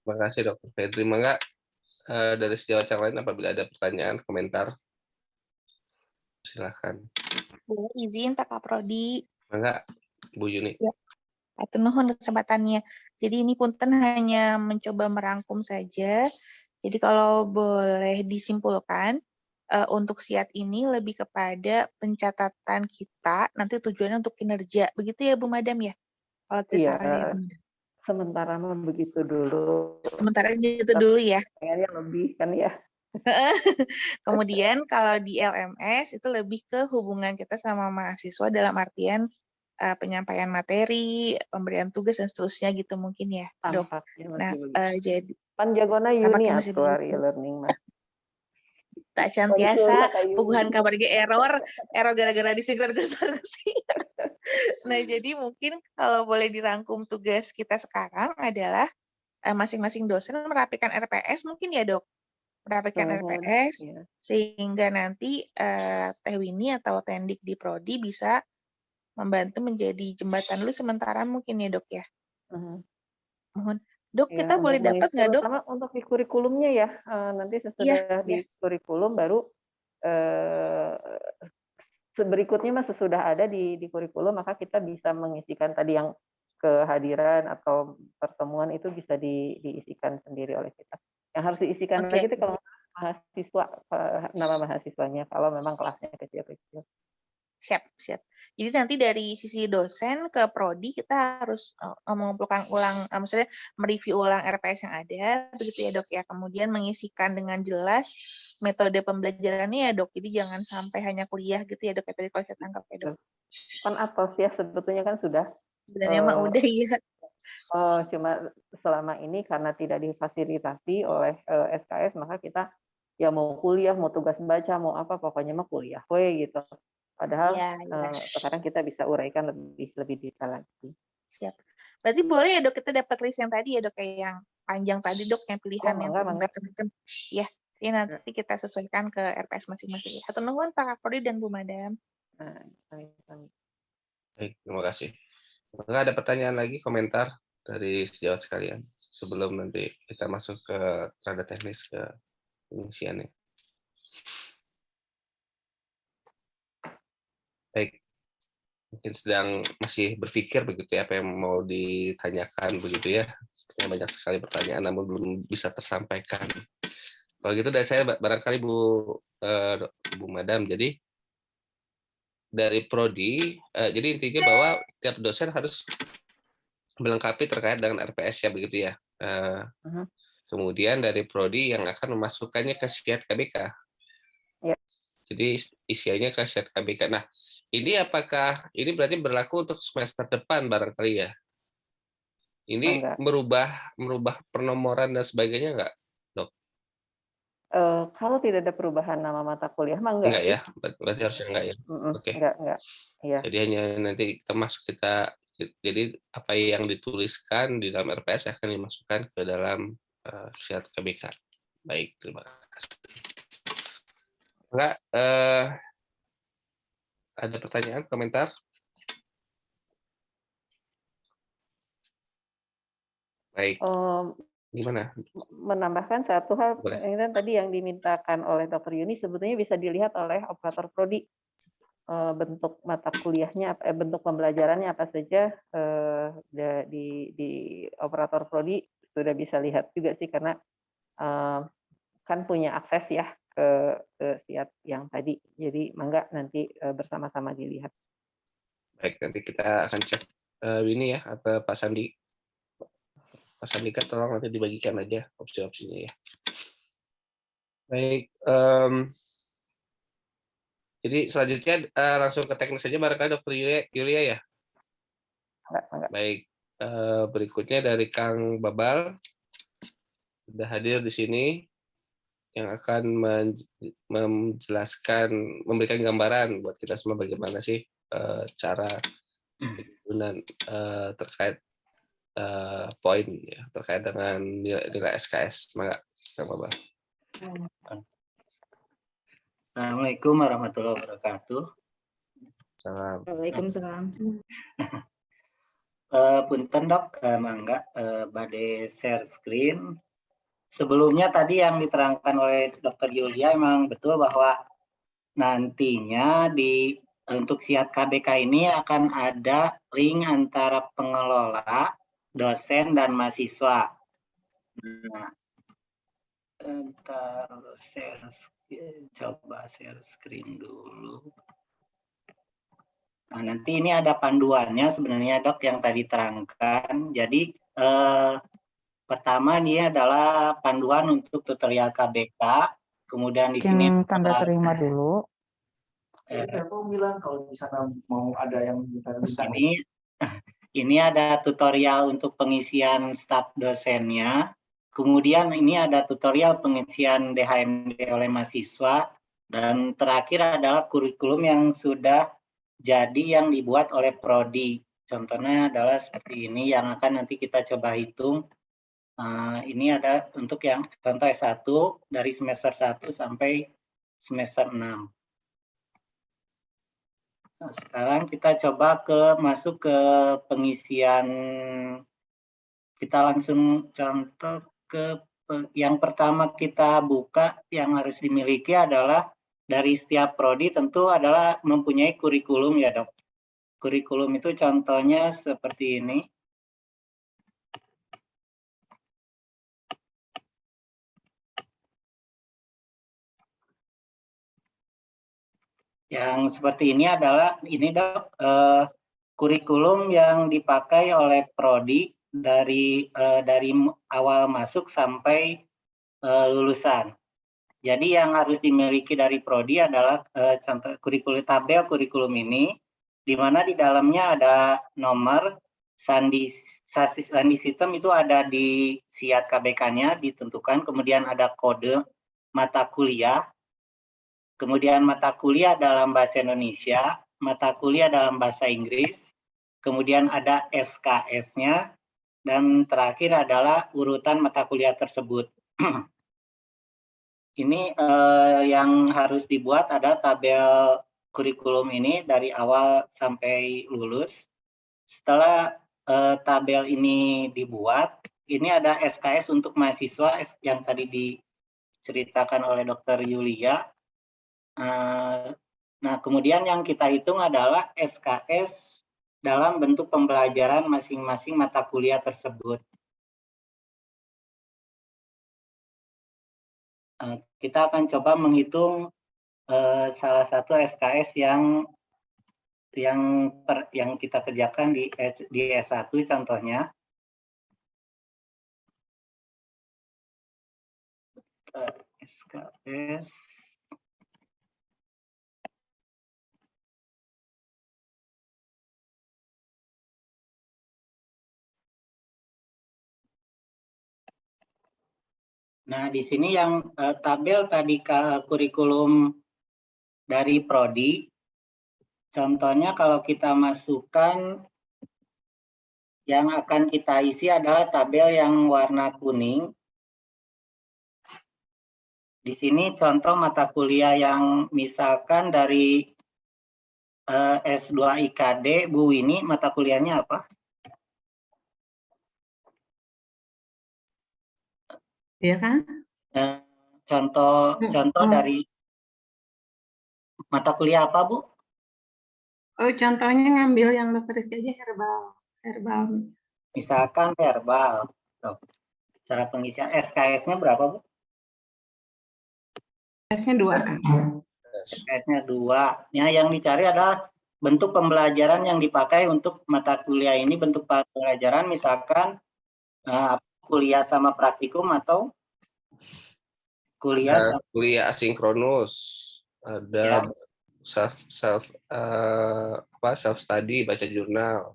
Terima kasih Dr. Fedri. Mangga dari sejawat yang lain apabila ada pertanyaan, komentar, silakan. Boleh izin Pak Kaprodi. Mangga, Bu Yuni. Ya. Atur nuhun kesempatannya. Jadi ini punten hanya mencoba merangkum saja. Jadi kalau boleh disimpulkan, untuk SIAT ini lebih kepada pencatatan kita, nanti tujuannya untuk kinerja. Begitu ya Bu Madam ya? Kalau tidak salah ya. Sementara begitu dulu. Sementara gitu dulu ya. Kayaknya lebih kan ya. Kemudian kalau di LMS itu lebih ke hubungan kita sama mahasiswa dalam artian penyampaian materi, pemberian tugas dan seterusnya gitu mungkin ya, Dok. Nah, jadi Panjagona Yuni Aktuari Learning Mas. Tak cantiasa, puguhan kabar error gara-gara disinkronisasi. Nah, jadi mungkin kalau boleh dirangkum tugas kita sekarang adalah masing-masing dosen merapikan RPS mungkin ya, Dok. Merapikan RPS sehingga nanti Teh Winnie atau Tendik di Prodi bisa membantu menjadi jembatan lu sementara mungkin ya, Dok ya. Mohon. Dok, kita boleh dapat nggak, Dok? Sama untuk di kurikulumnya ya, nanti sesudah di kurikulum baru berikutnya mas sesudah ada di kurikulum maka kita bisa mengisikan tadi yang kehadiran atau pertemuan itu bisa diisikan sendiri oleh kita. Yang harus diisikan lagi itu kalau mahasiswa, nama mahasiswanya kalau memang kelasnya kecil-kecil. Siap. Jadi nanti dari sisi dosen ke prodi kita harus mengumpulkan ulang, maksudnya mereview ulang RPS yang ada, begitu ya Dok ya. Kemudian mengisikan dengan jelas metode pembelajarannya ya Dok. Jadi jangan sampai hanya kuliah gitu ya Dok. Ya tadi kalau saya tangkap ya Dok. Kan atas ya sebetulnya kan sudah. Sebenarnya mah udah ya. Cuma selama ini karena tidak difasilitasi oleh SKS maka kita ya mau kuliah, mau tugas baca, mau apa pokoknya mah kuliah, gitu. Padahal sekarang kita bisa uraikan lebih detail lagi. Siap. Berarti boleh ya Dok kita dapat list yang tadi ya Dok kayak yang panjang tadi Dok yang pilihan yang macam-macam. Ya, ini nanti kita sesuaikan ke RPS masing-masing. Hatur nuhun Pak Kapolri dan Bu Madam. Baik, terima kasih. Apakah ada pertanyaan lagi, komentar dari sejawat sekalian sebelum nanti kita masuk ke rada teknis ke pengisiannya? Baik, mungkin sedang masih berpikir begitu ya apa yang mau ditanyakan begitu ya. Banyak sekali pertanyaan namun belum bisa tersampaikan. Kalau gitu dari saya barangkali Bu Madam, jadi dari prodi, jadi intinya bahwa tiap dosen harus melengkapi terkait dengan RPS ya begitu ya. Kemudian dari prodi yang akan memasukkannya ke SIAT KBK. Jadi isiannya ke SIAT KBK. Nah, ini apakah ini berarti berlaku untuk semester depan barangkali ya? Ini merubah pernomoran dan sebagainya nggak, Dok? Kalau tidak ada perubahan nama mata kuliah mah enggak ya? Berarti harusnya enggak ya? Oke. Enggak. Ya. Jadi hanya nanti kita Jadi apa yang dituliskan di dalam RPS akan dimasukkan ke dalam siat KBK. Baik, terima kasih. Enggak, ada pertanyaan, komentar? Baik, gimana? Menambahkan satu hal, Boleh. yang tadi yang dimintakan oleh Dr. Yuni sebetulnya bisa dilihat oleh operator prodi. Bentuk mata kuliahnya, bentuk pembelajarannya apa saja di operator prodi sudah bisa lihat juga sih, karena kan punya akses ya ke siat yang tadi. Jadi mangga nanti bersama-sama dilihat. Baik, nanti kita akan cek ini ya, atau Pak Sandi. Pak Sandika tolong nanti dibagikan aja opsi-opsinya ya. Baik, jadi selanjutnya langsung ke teknis saja barangkali Dr. Yulia ya. Enggak. Baik, berikutnya dari Kang Babal sudah hadir di sini yang akan menjelaskan, memberikan gambaran buat kita semua bagaimana sih cara penggunaan terkait poin ya, terkait dengan nilai SKS. Semangat, Kang Babal. Assalamualaikum warahmatullahi wabarakatuh. Salam. Waalaikumsalam. Punten dok, mangga bade share screen. Sebelumnya tadi yang diterangkan oleh Dr. Yulia memang betul bahwa nantinya untuk siat KBK ini akan ada link antara pengelola, dosen, dan mahasiswa. Nah, ntar coba share screen dulu. Nah, nanti ini ada panduannya sebenarnya dok yang tadi terangkan. Jadi pertama ini adalah panduan untuk tutorial KBK. Kemudian di sini tanda terima dulu. Aku bilang kalau di sana mau ada yang minta. Ini ada tutorial untuk pengisian staf dosennya. Kemudian ini ada tutorial pengisian DHMD oleh mahasiswa. Dan terakhir adalah kurikulum yang sudah jadi yang dibuat oleh prodi. Contohnya adalah seperti ini yang akan nanti kita coba hitung. Ini ada untuk yang contoh S1 dari semester 1 sampai semester 6. Nah, sekarang kita coba masuk ke pengisian. Kita langsung contoh ke yang pertama kita buka yang harus dimiliki adalah dari setiap prodi tentu adalah mempunyai kurikulum ya dok. Kurikulum itu contohnya seperti ini. Yang seperti ini adalah ini dok, kurikulum yang dipakai oleh prodi dari awal masuk sampai lulusan. Jadi yang harus dimiliki dari prodi adalah contoh tabel kurikulum ini, di mana di dalamnya ada nomor sandi sistem itu ada di siat KBK-nya ditentukan, kemudian ada kode mata kuliah. Kemudian mata kuliah dalam bahasa Indonesia, mata kuliah dalam bahasa Inggris, kemudian ada SKS-nya, dan terakhir adalah urutan mata kuliah tersebut. Ini yang harus dibuat ada tabel kurikulum ini dari awal sampai lulus. Setelah tabel ini dibuat, ini ada SKS untuk mahasiswa yang tadi diceritakan oleh Dr. Yulia. Nah, kemudian yang kita hitung adalah SKS dalam bentuk pembelajaran masing-masing mata kuliah tersebut. Kita akan coba menghitung salah satu SKS yang kita kerjakan di S1 contohnya. SKS. Nah, di sini yang tabel tadi kurikulum dari prodi, contohnya kalau kita masukkan Yang akan kita isi adalah tabel yang warna kuning. Di sini contoh mata kuliah yang misalkan dari S2 IKD, Bu Winnie, mata kuliahnya apa? Iya kan? Contoh dari mata kuliah apa, Bu? Oh, contohnya ngambil yang dokter Rizky aja herbal. Misalkan herbal. Tuh. Cara pengisian SKS-nya berapa, Bu? S-nya 2 kan? SKS-nya 2. Ya, yang dicari adalah bentuk pembelajaran yang dipakai untuk mata kuliah ini. Bentuk pembelajaran misalkan kuliah sama praktikum atau kuliah asinkronus, ada self study, baca jurnal.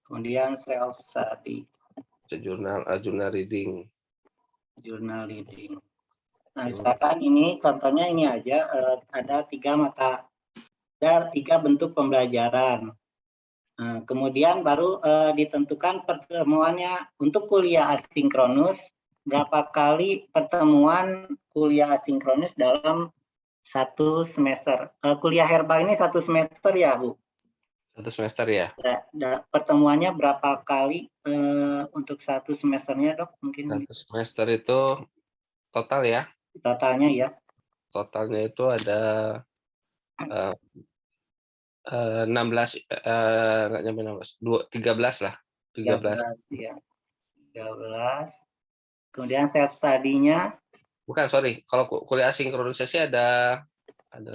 Kemudian self study, baca jurnal reading. Journal reading. Nah, misalkan ini contohnya ini aja, ada 3 bentuk pembelajaran. Nah, kemudian baru ditentukan pertemuannya untuk kuliah asinkronus, berapa kali pertemuan kuliah asinkronus dalam 1 semester. Kuliah herbal ini 1 semester ya, Bu? 1 semester ya? Pertemuannya berapa kali untuk 1 semesternya, Dok? Mungkin 1 semester itu total ya? Totalnya ya? Totalnya itu ada 16, nggak nyampe 16, 13 lah. 13. Ya. 13. Kemudian self study-nya? Bukan, sorry. Kalau kuliah sinkronisasi ada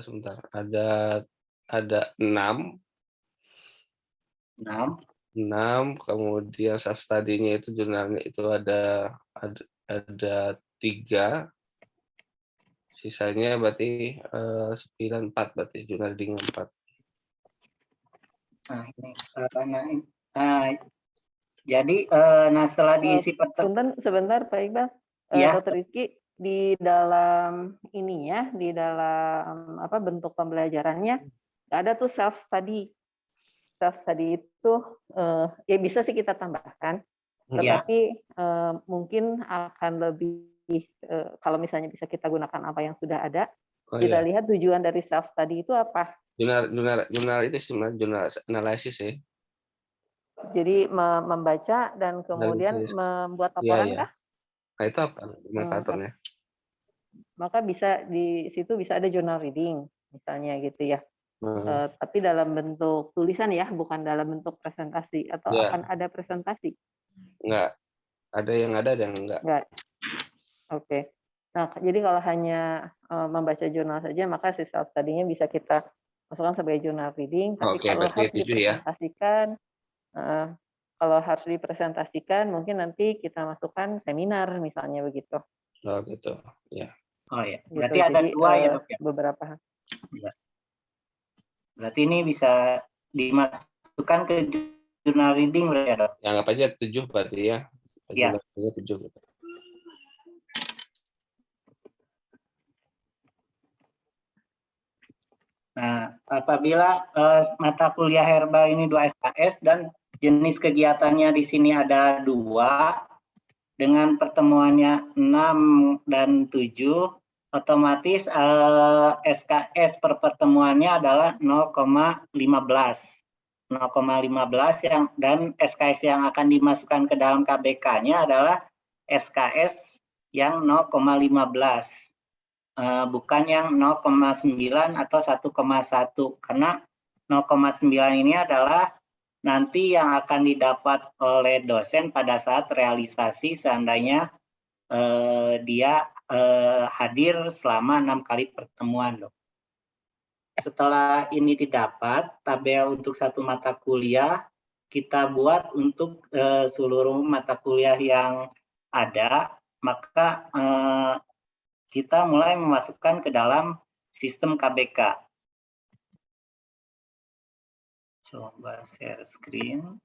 sebentar. Ada 6. 6, kemudian self study-nya itu jurnalnya itu ada 3. Sisanya berarti 9, 4 berarti jurnal reading 4. Nah, ini jadi setelah diisi sebentar Pak Iqbal, Dr. Rizky, di dalam ininya, di dalam bentuk pembelajarannya nggak ada tuh self study. Self study itu ya bisa sih kita tambahkan, tetapi mungkin akan lebih kalau misalnya bisa kita gunakan apa yang sudah ada. Kita lihat tujuan dari self study itu apa. Jurnal itu sebenarnya jurnal analisis ya. Jadi membaca dan kemudian membuat laporan kah? Nah, itu apa nomenklaturnya? Maka bisa di situ bisa ada journal reading misalnya gitu ya. Tapi dalam bentuk tulisan ya, bukan dalam bentuk presentasi, atau akan ada presentasi? Enggak. Ada yang ada dan enggak. Oke. Nah, jadi kalau hanya membaca jurnal saja, maka si self study-nya bisa kita masukkan sebagai journal reading. Tapi kalau harus dipresentasikan, mungkin nanti kita masukkan seminar misalnya begitu. Oh gitu, ya. Oh ya, berarti gitu. Ada jadi, 2 ya, Dok ya? Beberapa. Ya. Berarti ini bisa dimasukkan ke journal reading berarti ya, Dok? Ya, anggap aja 7 berarti ya. Ya. 7 gitu. Nah, apabila mata kuliah herbal ini 2 SKS dan jenis kegiatannya di sini ada 2, dengan pertemuannya 6 dan 7, otomatis SKS per pertemuannya adalah 0,15. 0,15 dan SKS yang akan dimasukkan ke dalam KBK-nya adalah SKS yang 0,15. Bukan yang 0,9 atau 1,1, karena 0,9 ini adalah nanti yang akan didapat oleh dosen pada saat realisasi seandainya dia hadir selama 6 kali pertemuan, Dok. Setelah ini didapat, tabel untuk 1 mata kuliah kita buat untuk seluruh mata kuliah yang ada, maka kita mulai memasukkan ke dalam sistem KBK. Coba share screen.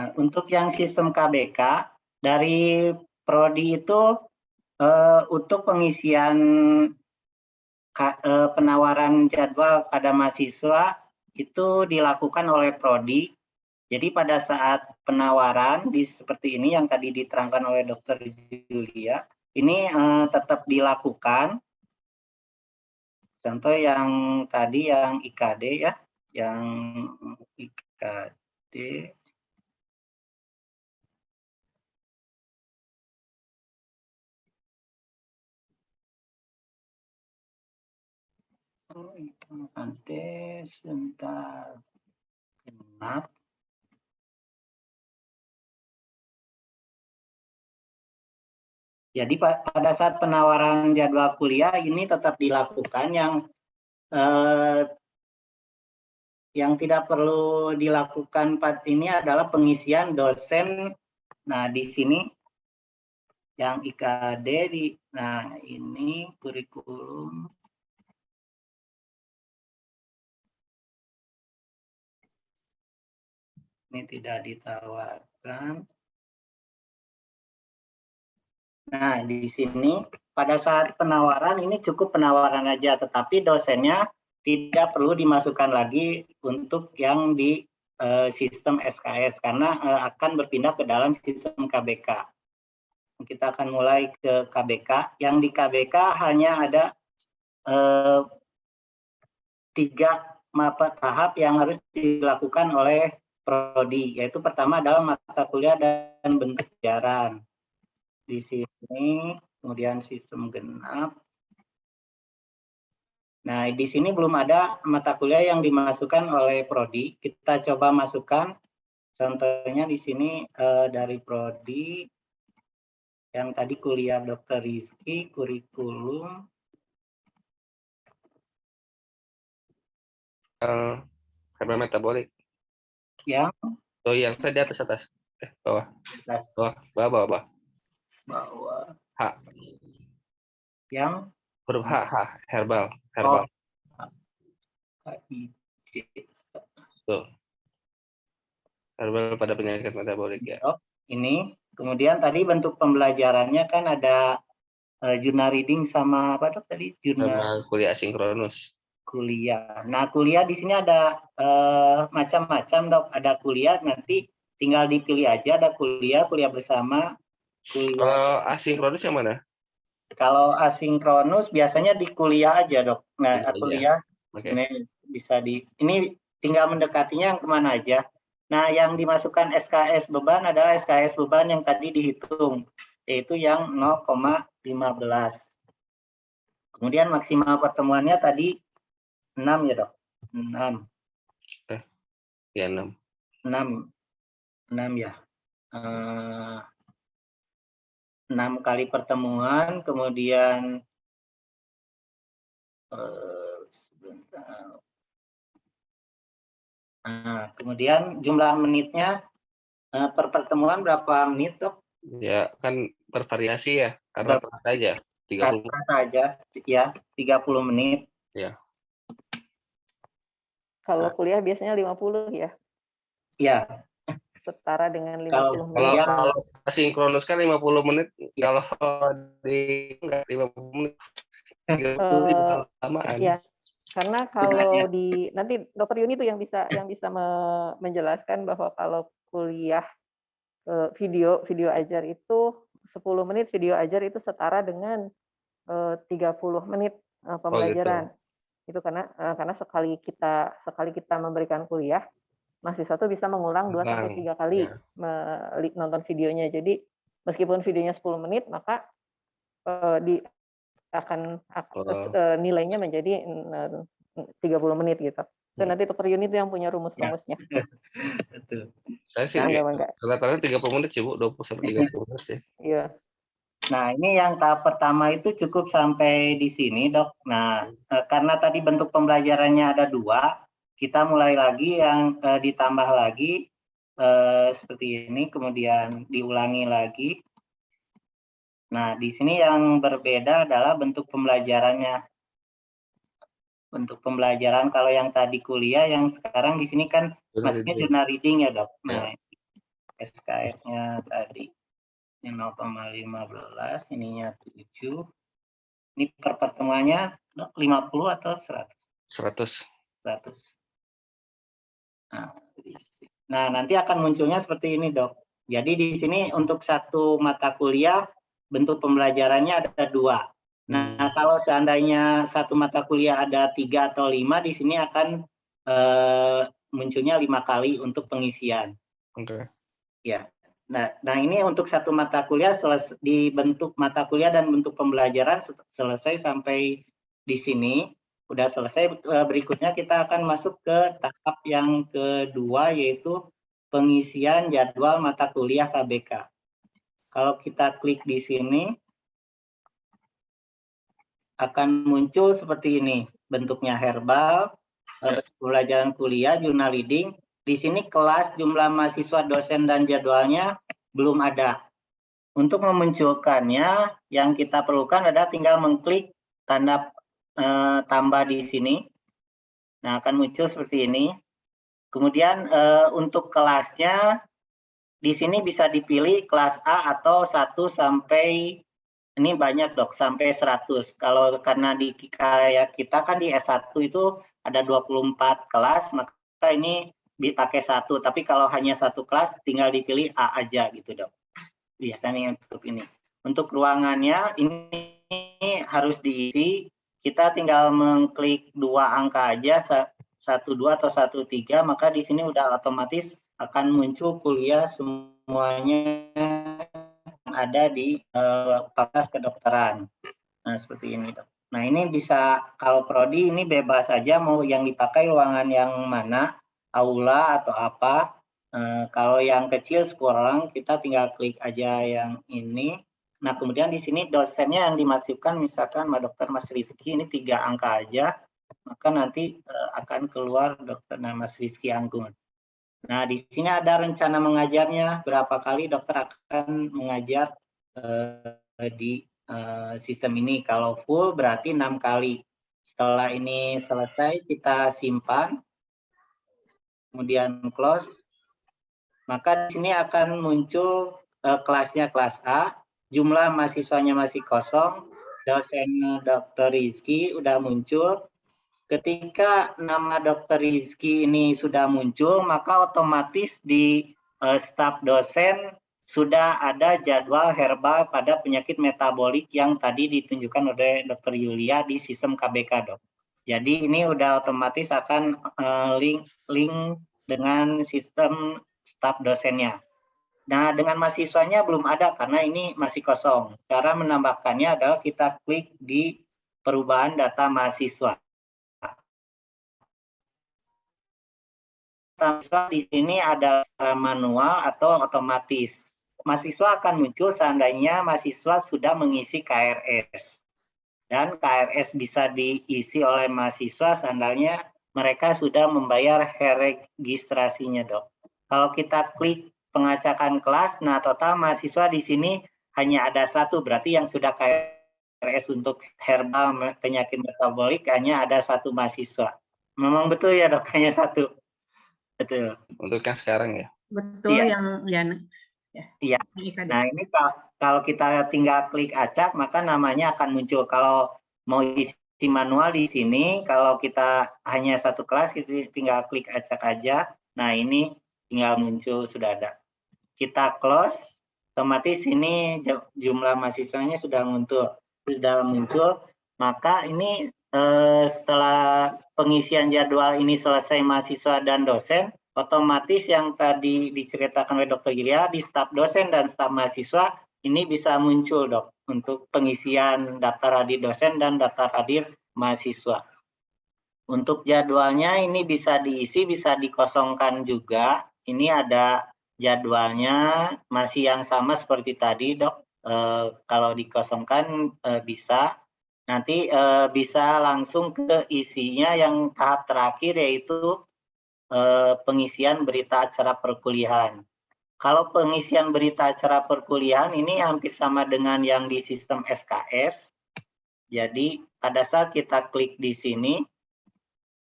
Nah, untuk yang sistem KBK dari prodi itu untuk pengisian penawaran jadwal pada mahasiswa itu dilakukan oleh prodi. Jadi pada saat penawaran seperti ini yang tadi diterangkan oleh Dr. Julia, ini tetap dilakukan. Contoh yang tadi yang IKD ya, yang IKD. Oh, itu nanti sebentar. Genap. Jadi pada saat penawaran jadwal kuliah ini tetap dilakukan, yang tidak perlu dilakukan ini adalah pengisian dosen. Nah, di sini yang IKD nah ini kurikulum. Ini tidak ditawarkan. Nah, di sini pada saat penawaran ini cukup penawaran aja, tetapi dosennya tidak perlu dimasukkan lagi untuk yang di sistem SKS karena akan berpindah ke dalam sistem KBK. Kita akan mulai ke KBK. Yang di KBK hanya ada 3 tahap yang harus dilakukan oleh prodi, yaitu pertama adalah mata kuliah dan bentuk pelajaran. Di sini, kemudian sistem genap. Nah, di sini belum ada mata kuliah yang dimasukkan oleh prodi. Kita coba masukkan. Contohnya di sini dari prodi yang tadi kuliah Dr. Rizky, kurikulum. Herbal metabolik. Yang? Oh, yang tadi atas. Bawah. Atas. Bawah. H. Yang? Huruf H. Herbal. Oh. Tuh. Herbal pada penyakit metabolik ya. Oh, ini. Kemudian tadi bentuk pembelajarannya kan ada jurnal reading sama apa dok tadi? Sama kuliah asinkronus. Kuliah. Nah, kuliah di sini ada macam-macam dok. Ada kuliah nanti tinggal dipilih aja. Ada kuliah bersama. Kuliah. Kalau asinkronus yang mana? Kalau asinkronus biasanya di kuliah aja dok. Nah, kuliah okay. Ini bisa ini tinggal mendekatinya yang kemana aja. Nah, yang dimasukkan SKS beban adalah SKS beban yang tadi dihitung, yaitu yang 0,15. Kemudian maksimal pertemuannya tadi 6 ya dok? 6. Ya 6. 6 ya. 6 kali pertemuan, kemudian kemudian jumlah menitnya per pertemuan berapa menit dok? Ya kan bervariasi ya, karena rata aja 30 rata aja ya 30 menit. Ya. Kalau kuliah biasanya 50 ya? Iya. Setara dengan 50 menit. Kalau asinkronus kan 50 menit, ya. Kalau di enggak 50 menit. 30 samaan. Ya. Karena kalau nanti Dokter Yuni itu yang bisa menjelaskan bahwa kalau kuliah video ajar itu 10 menit video ajar itu setara dengan 30 menit pembelajaran. Itu karena sekali kita memberikan kuliah, mahasiswa itu bisa mengulang 2 sampai 3 kali nonton videonya. Jadi meskipun videonya 10 menit, maka nilainya menjadi 30 menit gitu. Dan nanti per unit yang punya rumus-rumusnya. Betul. Saya sih rata-rata 30 menit sih Bu, 20 sampai 30 menit sih. Iya. Nah, ini yang tahap pertama itu cukup sampai di sini, Dok. Nah, karena tadi bentuk pembelajarannya ada 2, kita mulai lagi yang ditambah lagi seperti ini, kemudian diulangi lagi. Nah, di sini yang berbeda adalah bentuk pembelajarannya. Bentuk pembelajaran kalau yang tadi kuliah, yang sekarang di sini kan maksudnya jurnal reading ya dok. Nah, SKS-nya tadi. Ini 0,15, ininya 7. Ini per pertemuannya 50 atau 100? 100. 100. Nah, nanti akan munculnya seperti ini, Dok. Jadi di sini untuk satu mata kuliah bentuk pembelajarannya ada 2. Nah, kalau seandainya satu mata kuliah ada 3 atau 5, di sini akan munculnya 5 kali untuk pengisian. Oke. Ya. Nah ini untuk satu mata kuliah di bentuk mata kuliah dan bentuk pembelajaran selesai sampai di sini. Udah selesai, berikutnya kita akan masuk ke tahap yang kedua, yaitu pengisian jadwal mata kuliah KBK. Kalau kita klik di sini, akan muncul seperti ini. Bentuknya herbal, pembelajaran kuliah, jurnal reading. Di sini kelas, jumlah mahasiswa, dosen, dan jadwalnya belum ada. Untuk memunculkannya, yang kita perlukan adalah tinggal mengklik tanda tambah di sini. Nah, akan muncul seperti ini. Kemudian untuk kelasnya, di sini bisa dipilih kelas A atau 1 sampai, ini banyak Dok, sampai 100. Kalau karena di kayak kita kan di S1 itu ada 24 kelas, maka ini dipakai 1. Tapi kalau hanya 1 kelas, tinggal dipilih A aja gitu Dok. Biasanya untuk ini. Untuk ruangannya, ini harus diisi. Kita tinggal mengklik 2 angka aja, 12 atau 13, maka di sini udah otomatis akan muncul kuliah semuanya yang ada di fakultas kedokteran. Nah, seperti ini, Dok. Nah, ini bisa, kalau prodi ini bebas saja mau yang dipakai ruangan yang mana, aula atau apa. Kalau yang kecil 10 orang, kita tinggal klik aja yang ini. Nah, kemudian di sini dosennya yang dimasukkan, misalkan Dr. Mas Rizky, ini 3 angka aja, maka nanti akan keluar Dr. Mas Rizky Anggun. Nah, di sini ada rencana mengajarnya, berapa kali dokter akan mengajar di sistem ini. Kalau full berarti 6 kali. Setelah ini selesai, kita simpan, kemudian close. Maka di sini akan muncul kelasnya kelas A, jumlah mahasiswanya masih kosong, dosen Dr. Rizky udah muncul. Ketika nama Dr. Rizky ini sudah muncul, maka otomatis di staf dosen sudah ada jadwal herbal pada penyakit metabolik yang tadi ditunjukkan oleh Dr. Yulia di sistem KBK, Dok. Jadi ini udah otomatis akan link dengan sistem staf dosennya. Nah, dengan mahasiswanya belum ada karena ini masih kosong. Cara menambahkannya adalah kita klik di perubahan data mahasiswa. Di sini ada secara manual atau otomatis. Mahasiswa akan muncul seandainya mahasiswa sudah mengisi KRS. Dan KRS bisa diisi oleh mahasiswa seandainya mereka sudah membayar registrasinya, Dok. Kalau kita klik pengacakan kelas, nah total mahasiswa di sini hanya ada 1, berarti yang sudah KRS untuk herbal penyakit metabolik hanya ada 1 mahasiswa. Memang betul ya, Dok, hanya 1. Betul. Untuk yang sekarang ya? Betul, iya. Iya. Nah, ini kalau kita tinggal klik acak, maka namanya akan muncul. Kalau mau isi manual di sini, kalau kita hanya 1 kelas, kita tinggal klik acak aja. Nah, ini tinggal muncul, sudah ada. Kita close, otomatis ini jumlah mahasiswanya sudah muncul. Maka ini setelah pengisian jadwal ini selesai mahasiswa dan dosen, otomatis yang tadi diceritakan oleh Dr. Yulia di staf dosen dan staf mahasiswa ini bisa muncul, Dok, untuk pengisian daftar hadir dosen dan daftar hadir mahasiswa. Untuk jadwalnya ini bisa diisi, bisa dikosongkan juga. Ini ada jadwalnya masih yang sama seperti tadi, Dok. Kalau dikosongkan bisa. Nanti bisa langsung ke isinya yang tahap terakhir, yaitu pengisian berita acara perkuliahan. Kalau pengisian berita acara perkuliahan ini hampir sama dengan yang di sistem SKS. Jadi pada saat kita klik di sini,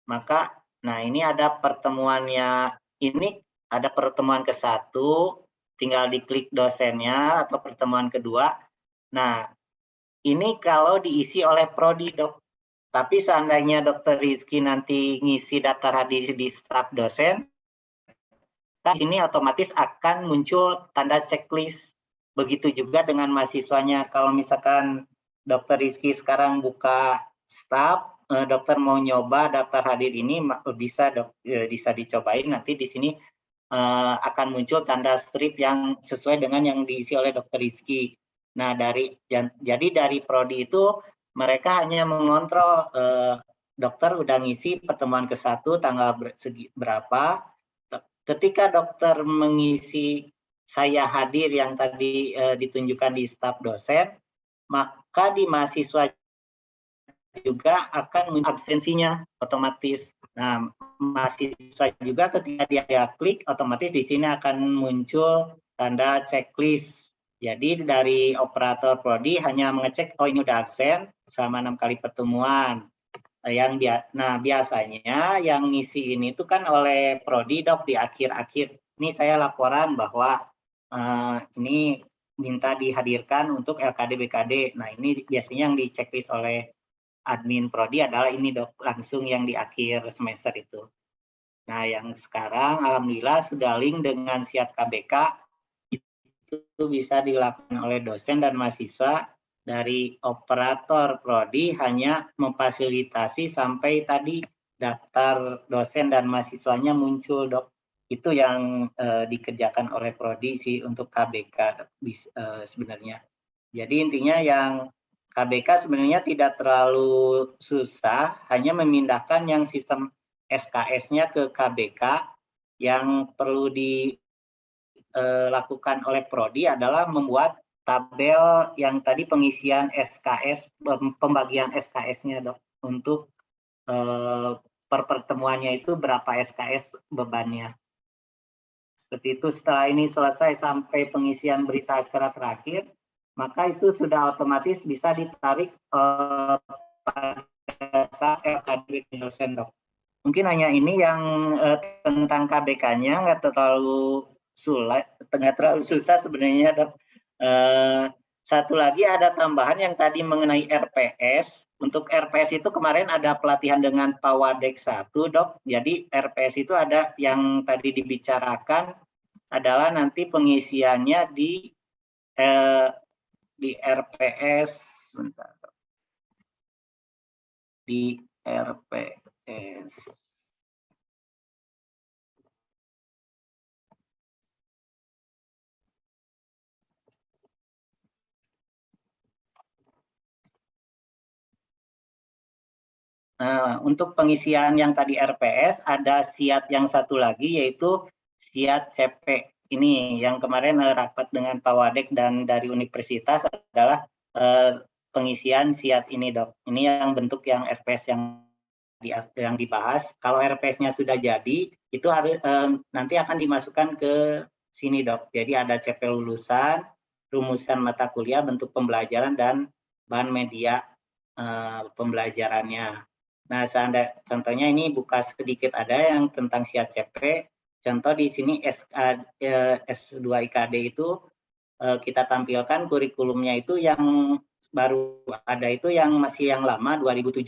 maka nah ini ada pertemuannya, ini ada pertemuan ke-1, tinggal diklik dosennya atau pertemuan kedua. Nah, ini kalau diisi oleh prodi, Dok. Tapi seandainya Dr. Rizky nanti ngisi daftar hadir di staf dosen, di sini otomatis akan muncul tanda checklist. Begitu juga dengan mahasiswanya. Kalau misalkan Dr. Rizky sekarang buka staf, dokter mau nyoba daftar hadir ini, bisa dicobain. Nanti di sini akan muncul tanda strip yang sesuai dengan yang diisi oleh Dr. Rizky. Nah, jadi dari prodi itu mereka hanya mengontrol dokter udah ngisi pertemuan ke-1 tanggal berapa. Ketika dokter mengisi saya hadir yang tadi ditunjukkan di staf dosen, maka di mahasiswa juga akan absensinya otomatis. Nah, mahasiswa juga ketika dia klik, otomatis di sini akan muncul tanda checklist. Jadi dari operator prodi hanya mengecek, oh ini udah absen selama 6 kali pertemuan. Nah, biasanya yang ngisi ini itu kan oleh prodi, Dok, di akhir-akhir. Ini saya laporan bahwa ini minta dihadirkan untuk LKD BKD. Nah, ini biasanya yang di checklist oleh admin prodi adalah ini, Dok, langsung yang di akhir semester itu. Nah, yang sekarang alhamdulillah sudah link dengan SIAT KBK, itu bisa dilakukan oleh dosen dan mahasiswa. Dari operator prodi hanya memfasilitasi sampai tadi daftar dosen dan mahasiswanya muncul, Dok. Itu yang dikerjakan oleh prodi sih untuk KBK sebenarnya. Jadi intinya yang KBK sebenarnya tidak terlalu susah, hanya memindahkan yang sistem SKS-nya ke KBK. Yang perlu dilakukan oleh prodi adalah membuat tabel yang tadi pengisian SKS, pembagian SKS-nya, Dok, untuk per pertemuannya itu berapa SKS bebannya. Seperti itu. Setelah ini selesai sampai pengisian berita acara terakhir, maka itu sudah otomatis bisa ditarik pada saat LKD dosen, Dok. Mungkin hanya ini yang tentang KBK-nya nggak terlalu susah sebenarnya, Dok. Satu lagi ada tambahan yang tadi mengenai RPS. Untuk RPS itu kemarin ada pelatihan dengan Pawadek 1, Dok. Jadi RPS itu ada yang tadi dibicarakan adalah nanti pengisiannya di RPS, sebentar, Dok. Di RPS. Nah, untuk pengisian yang tadi RPS, ada SIAT yang satu lagi, yaitu SIAT CP. Ini yang kemarin rapat dengan Pak Wadek dan dari universitas adalah pengisian SIAT ini, Dok. Ini yang bentuk yang RPS yang dibahas. Kalau RPS-nya sudah jadi, itu harus nanti akan dimasukkan ke sini, Dok. Jadi ada CP lulusan, rumusan mata kuliah, bentuk pembelajaran, dan bahan media pembelajarannya. Nah, contohnya ini buka sedikit ada yang tentang SIAT CP. Contoh di sini S2 IKD itu kita tampilkan kurikulumnya itu yang baru ada itu yang masih yang lama 2017.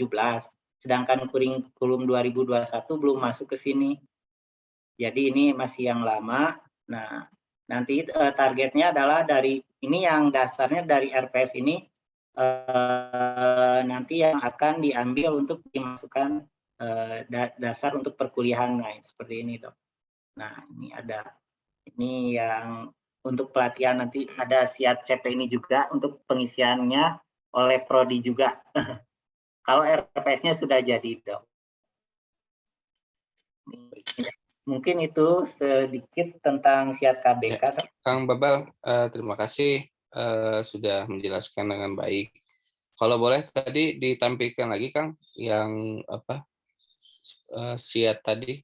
Sedangkan kurikulum 2021 belum masuk ke sini. Jadi ini masih yang lama. Nah, nanti targetnya adalah dari ini yang dasarnya dari RPS ini nanti yang akan diambil untuk dimasukkan dasar untuk perkuliahan, nah, seperti ini, Dok. Nah, ini yang untuk pelatihan nanti ada SIAT CP ini juga untuk pengisiannya oleh prodi juga. Kalau RPS-nya sudah jadi, Dok. Mungkin itu sedikit tentang SIAT KBK. Ya, Kang Babal, terima kasih sudah menjelaskan dengan baik. Kalau boleh tadi ditampilkan lagi, Kang, yang apa SIAT tadi?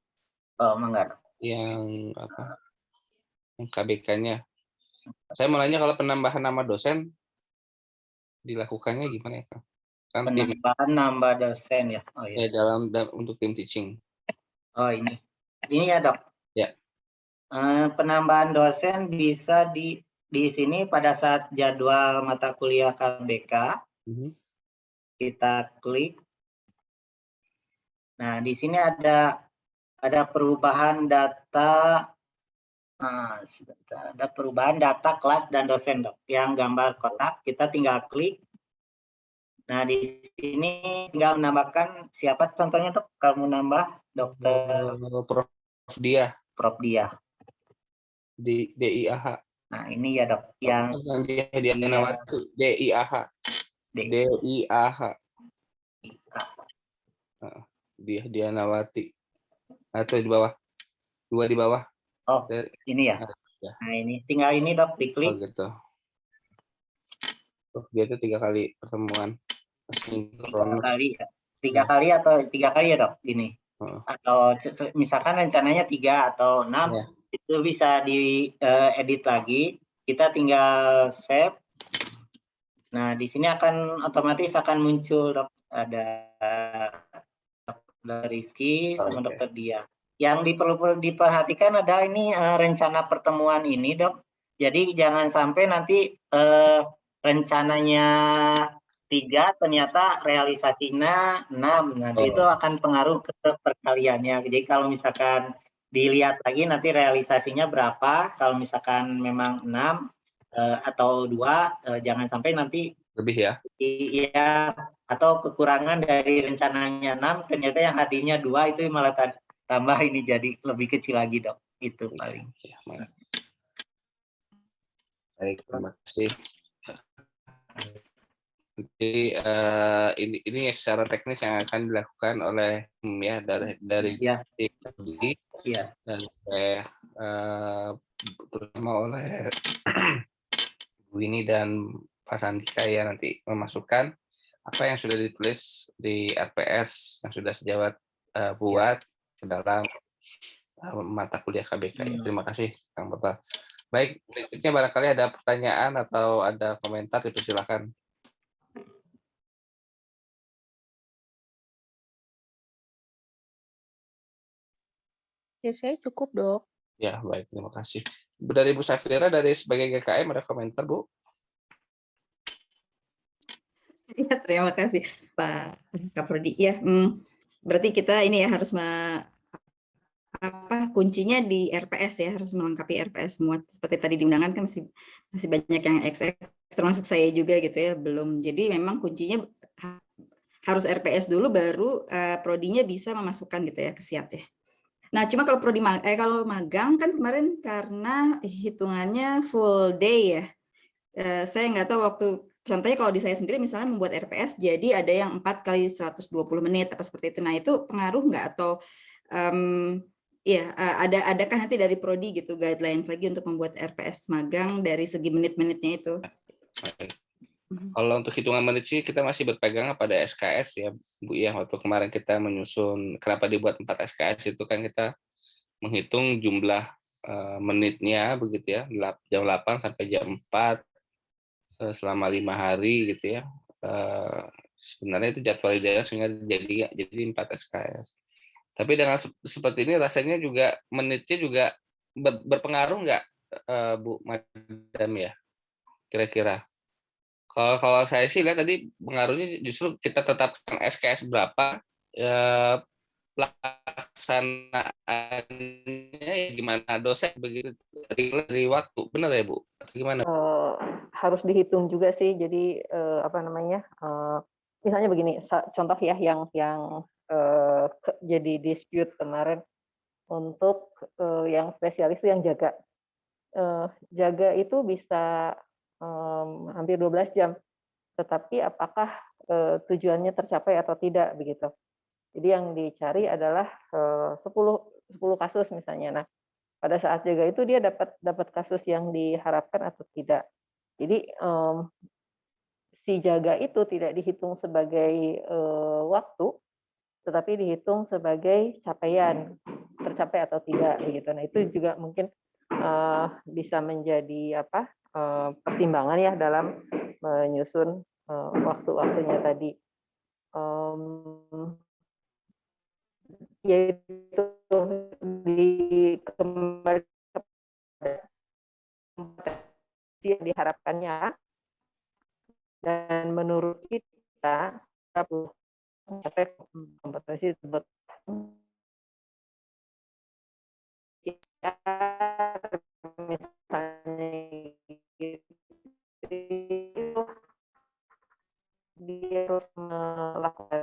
Oh, enggak. Yang apa? Yang KBK-nya. Saya mau nanya kalau penambahan nama dosen dilakukannya gimana ya, Kang? Kan penambahan nambah dosen ya. Oh ya. Dalam untuk tim teaching. Oh ini ya, Dok. Ya. Penambahan dosen bisa di sini pada saat jadwal mata kuliah KBK. Kita klik. Nah, di sini ada perubahan data. Ada perubahan data kelas dan dosen, Dok. Yang gambar kotak, kita tinggal klik. Nah, di sini tinggal menambahkan siapa contohnya, Dok? Kamu nambah Dokter Prof Dia. Prof Dia. Di DIAH. Nah, ini ya, Dok. Yang dia Nawati. DIAH. DIAH. Dia Nawati. Atau di bawah. Dua di bawah. Oh, ini ya. Nah, ini tinggal ini, Dok, diklik. Oh, gitu. Dia itu 3 kali pertemuan. 3 kali ya. 3 kali atau 3 kali ya, Dok, gini. Atau misalkan rencananya 3 atau 6, itu bisa diedit lagi. Kita tinggal save. Nah, di sini otomatis akan muncul, Dok, ada Dr. Rizky sama Dokter Dia. Yang perlu diperhatikan ada ini rencana pertemuan ini, Dok. Jadi jangan sampai nanti rencananya 3 ternyata realisasinya 6. Nanti itu akan pengaruh ke perkaliannya. Jadi kalau misalkan dilihat lagi nanti realisasinya berapa, kalau misalkan memang 6 atau 2, jangan sampai nanti lebih ya. Iya, atau kekurangan dari rencananya 6, ternyata yang hadirnya 2 itu malah tambah ini jadi lebih kecil lagi, Dok. Itu paling. Baik, terima kasih. Jadi ini secara teknis yang akan dilakukan oleh dari dan terutama oleh Bu Winnie dan Pak Sandika ya, nanti memasukkan apa yang sudah ditulis di RPS yang sudah sejawat buat ke dalam mata kuliah KBK. Terima kasih, Kang Bapak. Baik, berikutnya barangkali ada pertanyaan atau ada komentar, dipersilakan. Ya, saya cukup, Dok. Ya, baik, terima kasih. Dari Bu Safira, dari sebagai GKM, ada komentar, Bu? Ya, terima kasih, Pak Kaprodi. Ya, berarti kita ini ya harus kuncinya di RPS ya, harus melengkapi RPS semua. Seperti tadi di undangan kan masih banyak yang XX, termasuk saya juga gitu ya, belum. Jadi memang kuncinya harus RPS dulu, baru prodinya bisa memasukkan gitu ya ke SIAT ya. Nah, cuma kalau kalau magang kan kemarin karena hitungannya full day ya, saya nggak tahu waktu. Contohnya kalau di saya sendiri misalnya membuat RPS, jadi ada yang 4 kali 120 menit apa seperti itu. Nah, itu pengaruh nggak atau adakah nanti dari prodi gitu guidelines lagi untuk membuat RPS magang dari segi menit-menitnya itu? Kalau untuk hitungan menit sih kita masih berpegang pada SKS ya, Bu ya. Waktu kemarin kita menyusun kenapa dibuat 4 SKS itu kan kita menghitung jumlah menitnya begitu ya, jam 8 sampai jam 4 selama 5 hari gitu ya. Sebenarnya itu jadwal ideal sehingga jadi 4 SKS. Tapi dengan seperti ini rasanya juga menitnya juga berpengaruh nggak, Bu Madam ya? Kira-kira. Kalau saya sih lihat tadi pengaruhnya justru kita tetapkan SKS berapa, pelaksanaannya gimana dosen begitu dari waktu, benar ya Bu? Atau gimana? Harus dihitung juga sih. Jadi misalnya begini, contoh ya yang jadi dispute kemarin untuk yang spesialis itu yang jaga. Jaga itu bisa hampir 12 jam, tetapi apakah tujuannya tercapai atau tidak begitu. Jadi yang dicari adalah 10 kasus misalnya. Nah, pada saat jaga itu dia dapat kasus yang diharapkan atau tidak. Jadi si jaga itu tidak dihitung sebagai waktu, tetapi dihitung sebagai capaian, tercapai atau tidak begitu. Nah, itu juga mungkin bisa menjadi pertimbangan ya dalam menyusun waktu-waktunya tadi. Yaitu kembali ke kompetensi yang diharapkannya, dan menurut kita mencapai kompetensi tersebut. Misalnya gitu, dia harus melakukan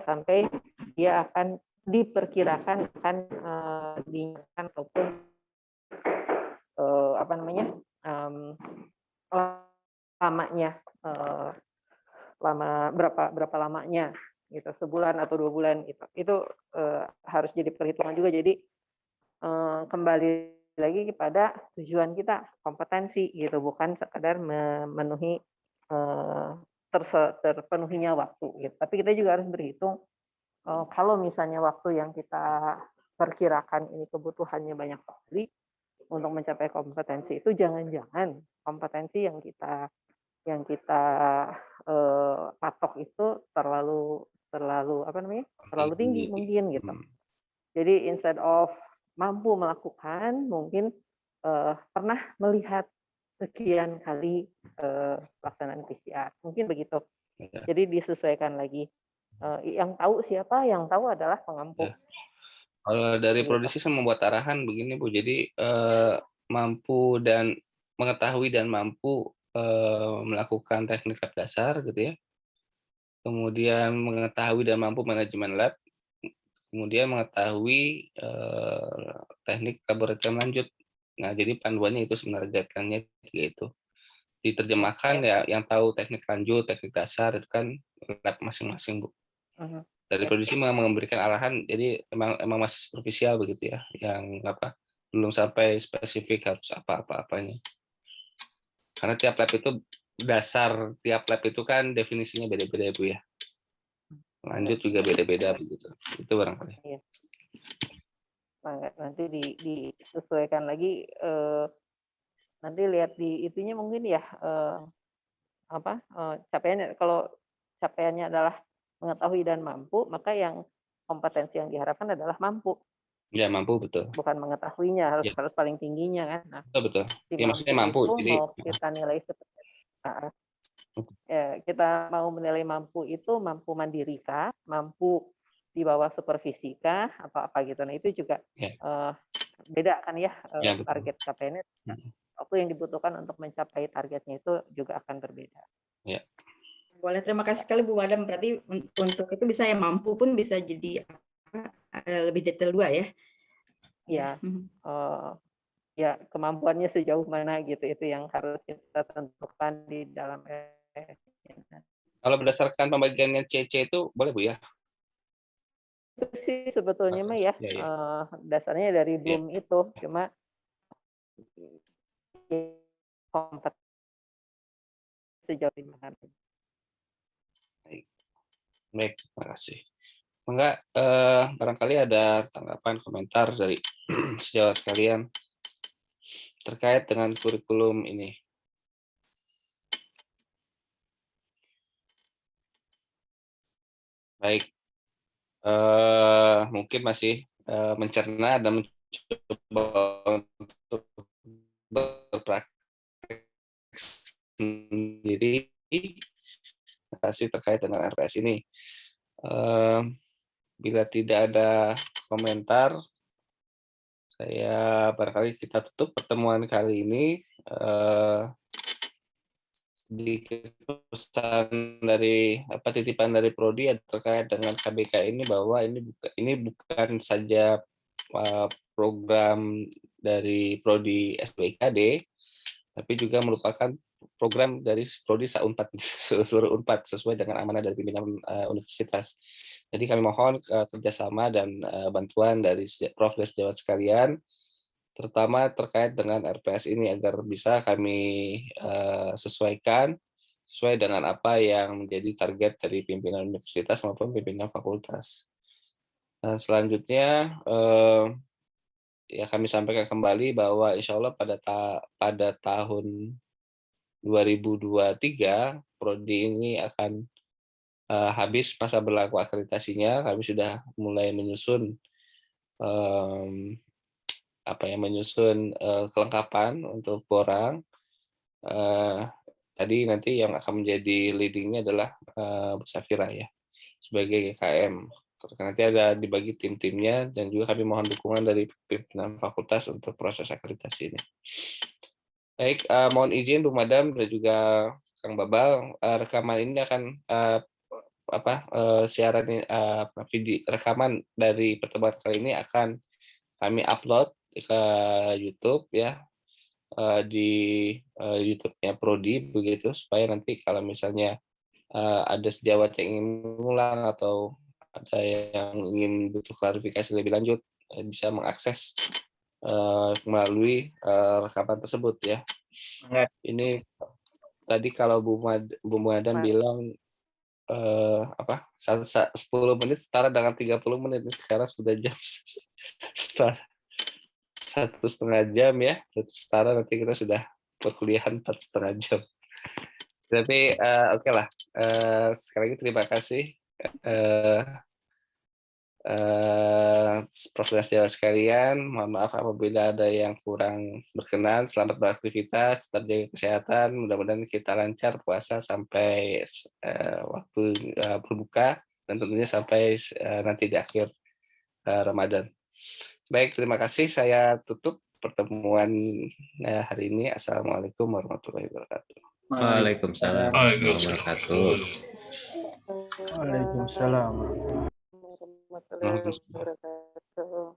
sampai dia akan diperkirakan akan dinyatakan ataupun apa namanya lamanya lama berapa lamanya gitu, sebulan atau 2 bulan gitu. Itu harus jadi perhitungan juga. Jadi kembali lagi kepada tujuan kita, kompetensi gitu, bukan sekadar memenuhi terpenuhinya waktu gitu. Tapi kita juga harus berhitung kalau misalnya waktu yang kita perkirakan ini kebutuhannya banyak sekali untuk mencapai kompetensi itu, jangan-jangan kompetensi yang kita patok itu terlalu apa namanya, terlalu tinggi mungkin gitu. Jadi instead of mampu melakukan, mungkin pernah melihat sekian kali pelaksanaan PCR, mungkin begitu. Jadi disesuaikan lagi. Yang tahu siapa? Yang tahu adalah pengampu. Kalau dari produksi saya membuat arahan begini Bu, jadi mampu dan mengetahui dan mampu melakukan teknik lab dasar gitu ya, kemudian mengetahui dan mampu manajemen lab, kemudian mengetahui teknik laboratorium lanjut. Nah, jadi panduannya itu menargetkannya itu. Diterjemahkan ya yang tahu teknik lanjut, teknik dasar itu kan lab masing-masing Bu. Dari produksi memberikan arahan, jadi emang masih superficial begitu ya, yang belum sampai spesifik harus apa-apanya. Karena tiap lab itu dasar tiap lab itu kan definisinya beda-beda Bu ya. Lanjut juga beda-beda begitu. Itu barangkali. Iya. Nanti disesuaikan lagi, nanti lihat di itunya mungkin ya, capaiannya. Kalau capaiannya adalah mengetahui dan mampu, maka yang kompetensi yang diharapkan adalah mampu. Ya, mampu betul. Bukan mengetahuinya, harus paling tingginya kan. Nah, betul. Si Ya, maksudnya mampu. itu Jadi mau kita nilai seperti kita mau menilai mampu itu mampu mandiri kah, mampu di bawah supervisi kah, atau apa gitu. Nah, itu juga beda kan ya, target capaiannya. Waktu yang dibutuhkan untuk mencapai targetnya itu juga akan berbeda. Ya. Boleh, terima kasih sekali Bu Madam. Berarti untuk itu bisa yang mampu pun bisa jadi lebih detail 2 ya. Ya, ya kemampuannya sejauh mana gitu, itu yang harus kita tentukan di dalam Kalau berdasarkan pembagiannya CC itu boleh Bu ya? Itu sih sebetulnya mah ya, dasarnya dari Bloom itu, cuma kompet sejauh ini. Baik, terima kasih. Enggak, barangkali ada tanggapan komentar dari sejawat sekalian terkait dengan kurikulum ini. Baik, mungkin masih mencerna dan mencoba untuk berpraktek sendiri terkait dengan RPS ini. Bila tidak ada komentar, saya barangkali kita tutup pertemuan kali ini. Sedikit pesan dari titipan dari Prodi terkait dengan KBK ini, bahwa ini bukan saja program dari Prodi SBIKD, tapi juga merupakan program dari Prodi Unpad, seluruh Unpad, sesuai dengan amanah dari pimpinan universitas. Jadi kami mohon kerjasama dan bantuan dari Prof dan sejawat sekalian, terutama terkait dengan RPS ini, agar bisa kami sesuaikan sesuai dengan apa yang menjadi target dari pimpinan universitas maupun pimpinan fakultas. Dan selanjutnya ya kami sampaikan kembali bahwa insya Allah pada tahun 2023 Prodi ini akan habis masa berlaku akreditasinya. Kami sudah mulai menyusun menyusun kelengkapan untuk borang. Tadi nanti yang akan menjadi leading-nya adalah Bu Safira ya, sebagai GKM. Nanti ada dibagi tim-timnya, dan juga kami mohon dukungan dari pimpinan fakultas untuk proses akreditasi ini. Baik, mohon izin Bu Madam dan juga Kang Babal, rekaman ini akan siaran video rekaman dari pertemuan kali ini akan kami upload ke YouTube ya, di YouTube-nya Prodi begitu, supaya nanti kalau misalnya ada sejawat yang ingin mengulang atau ada yang ingin butuh klarifikasi lebih lanjut, bisa mengakses melalui rekaman tersebut ya. Ini tadi kalau Bu Madam bilang 10 menit setara dengan 30 menit, sekarang sudah jam setara 1,5 jam ya, setara nanti kita sudah perkuliahan 4,5 jam. Tapi oke lah, sekali lagi terima kasih Prof. dan sejawat sekalian. Mohon maaf apabila ada yang kurang berkenan. Selamat beraktivitas, tetap jaga kesehatan. Mudah-mudahan kita lancar puasa sampai waktu berbuka, dan tentunya sampai nanti di akhir Ramadan. Baik, terima kasih. Saya tutup pertemuan hari ini. Assalamualaikum warahmatullahi wabarakatuh. Waalaikumsalam warahmatullahi wabarakatuh. Waalaikumsalam. Warahmatullahi wabarakatuh.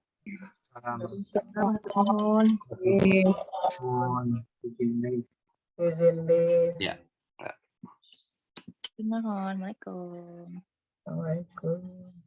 Ya. Assalamualaikum. Assalamualaikum.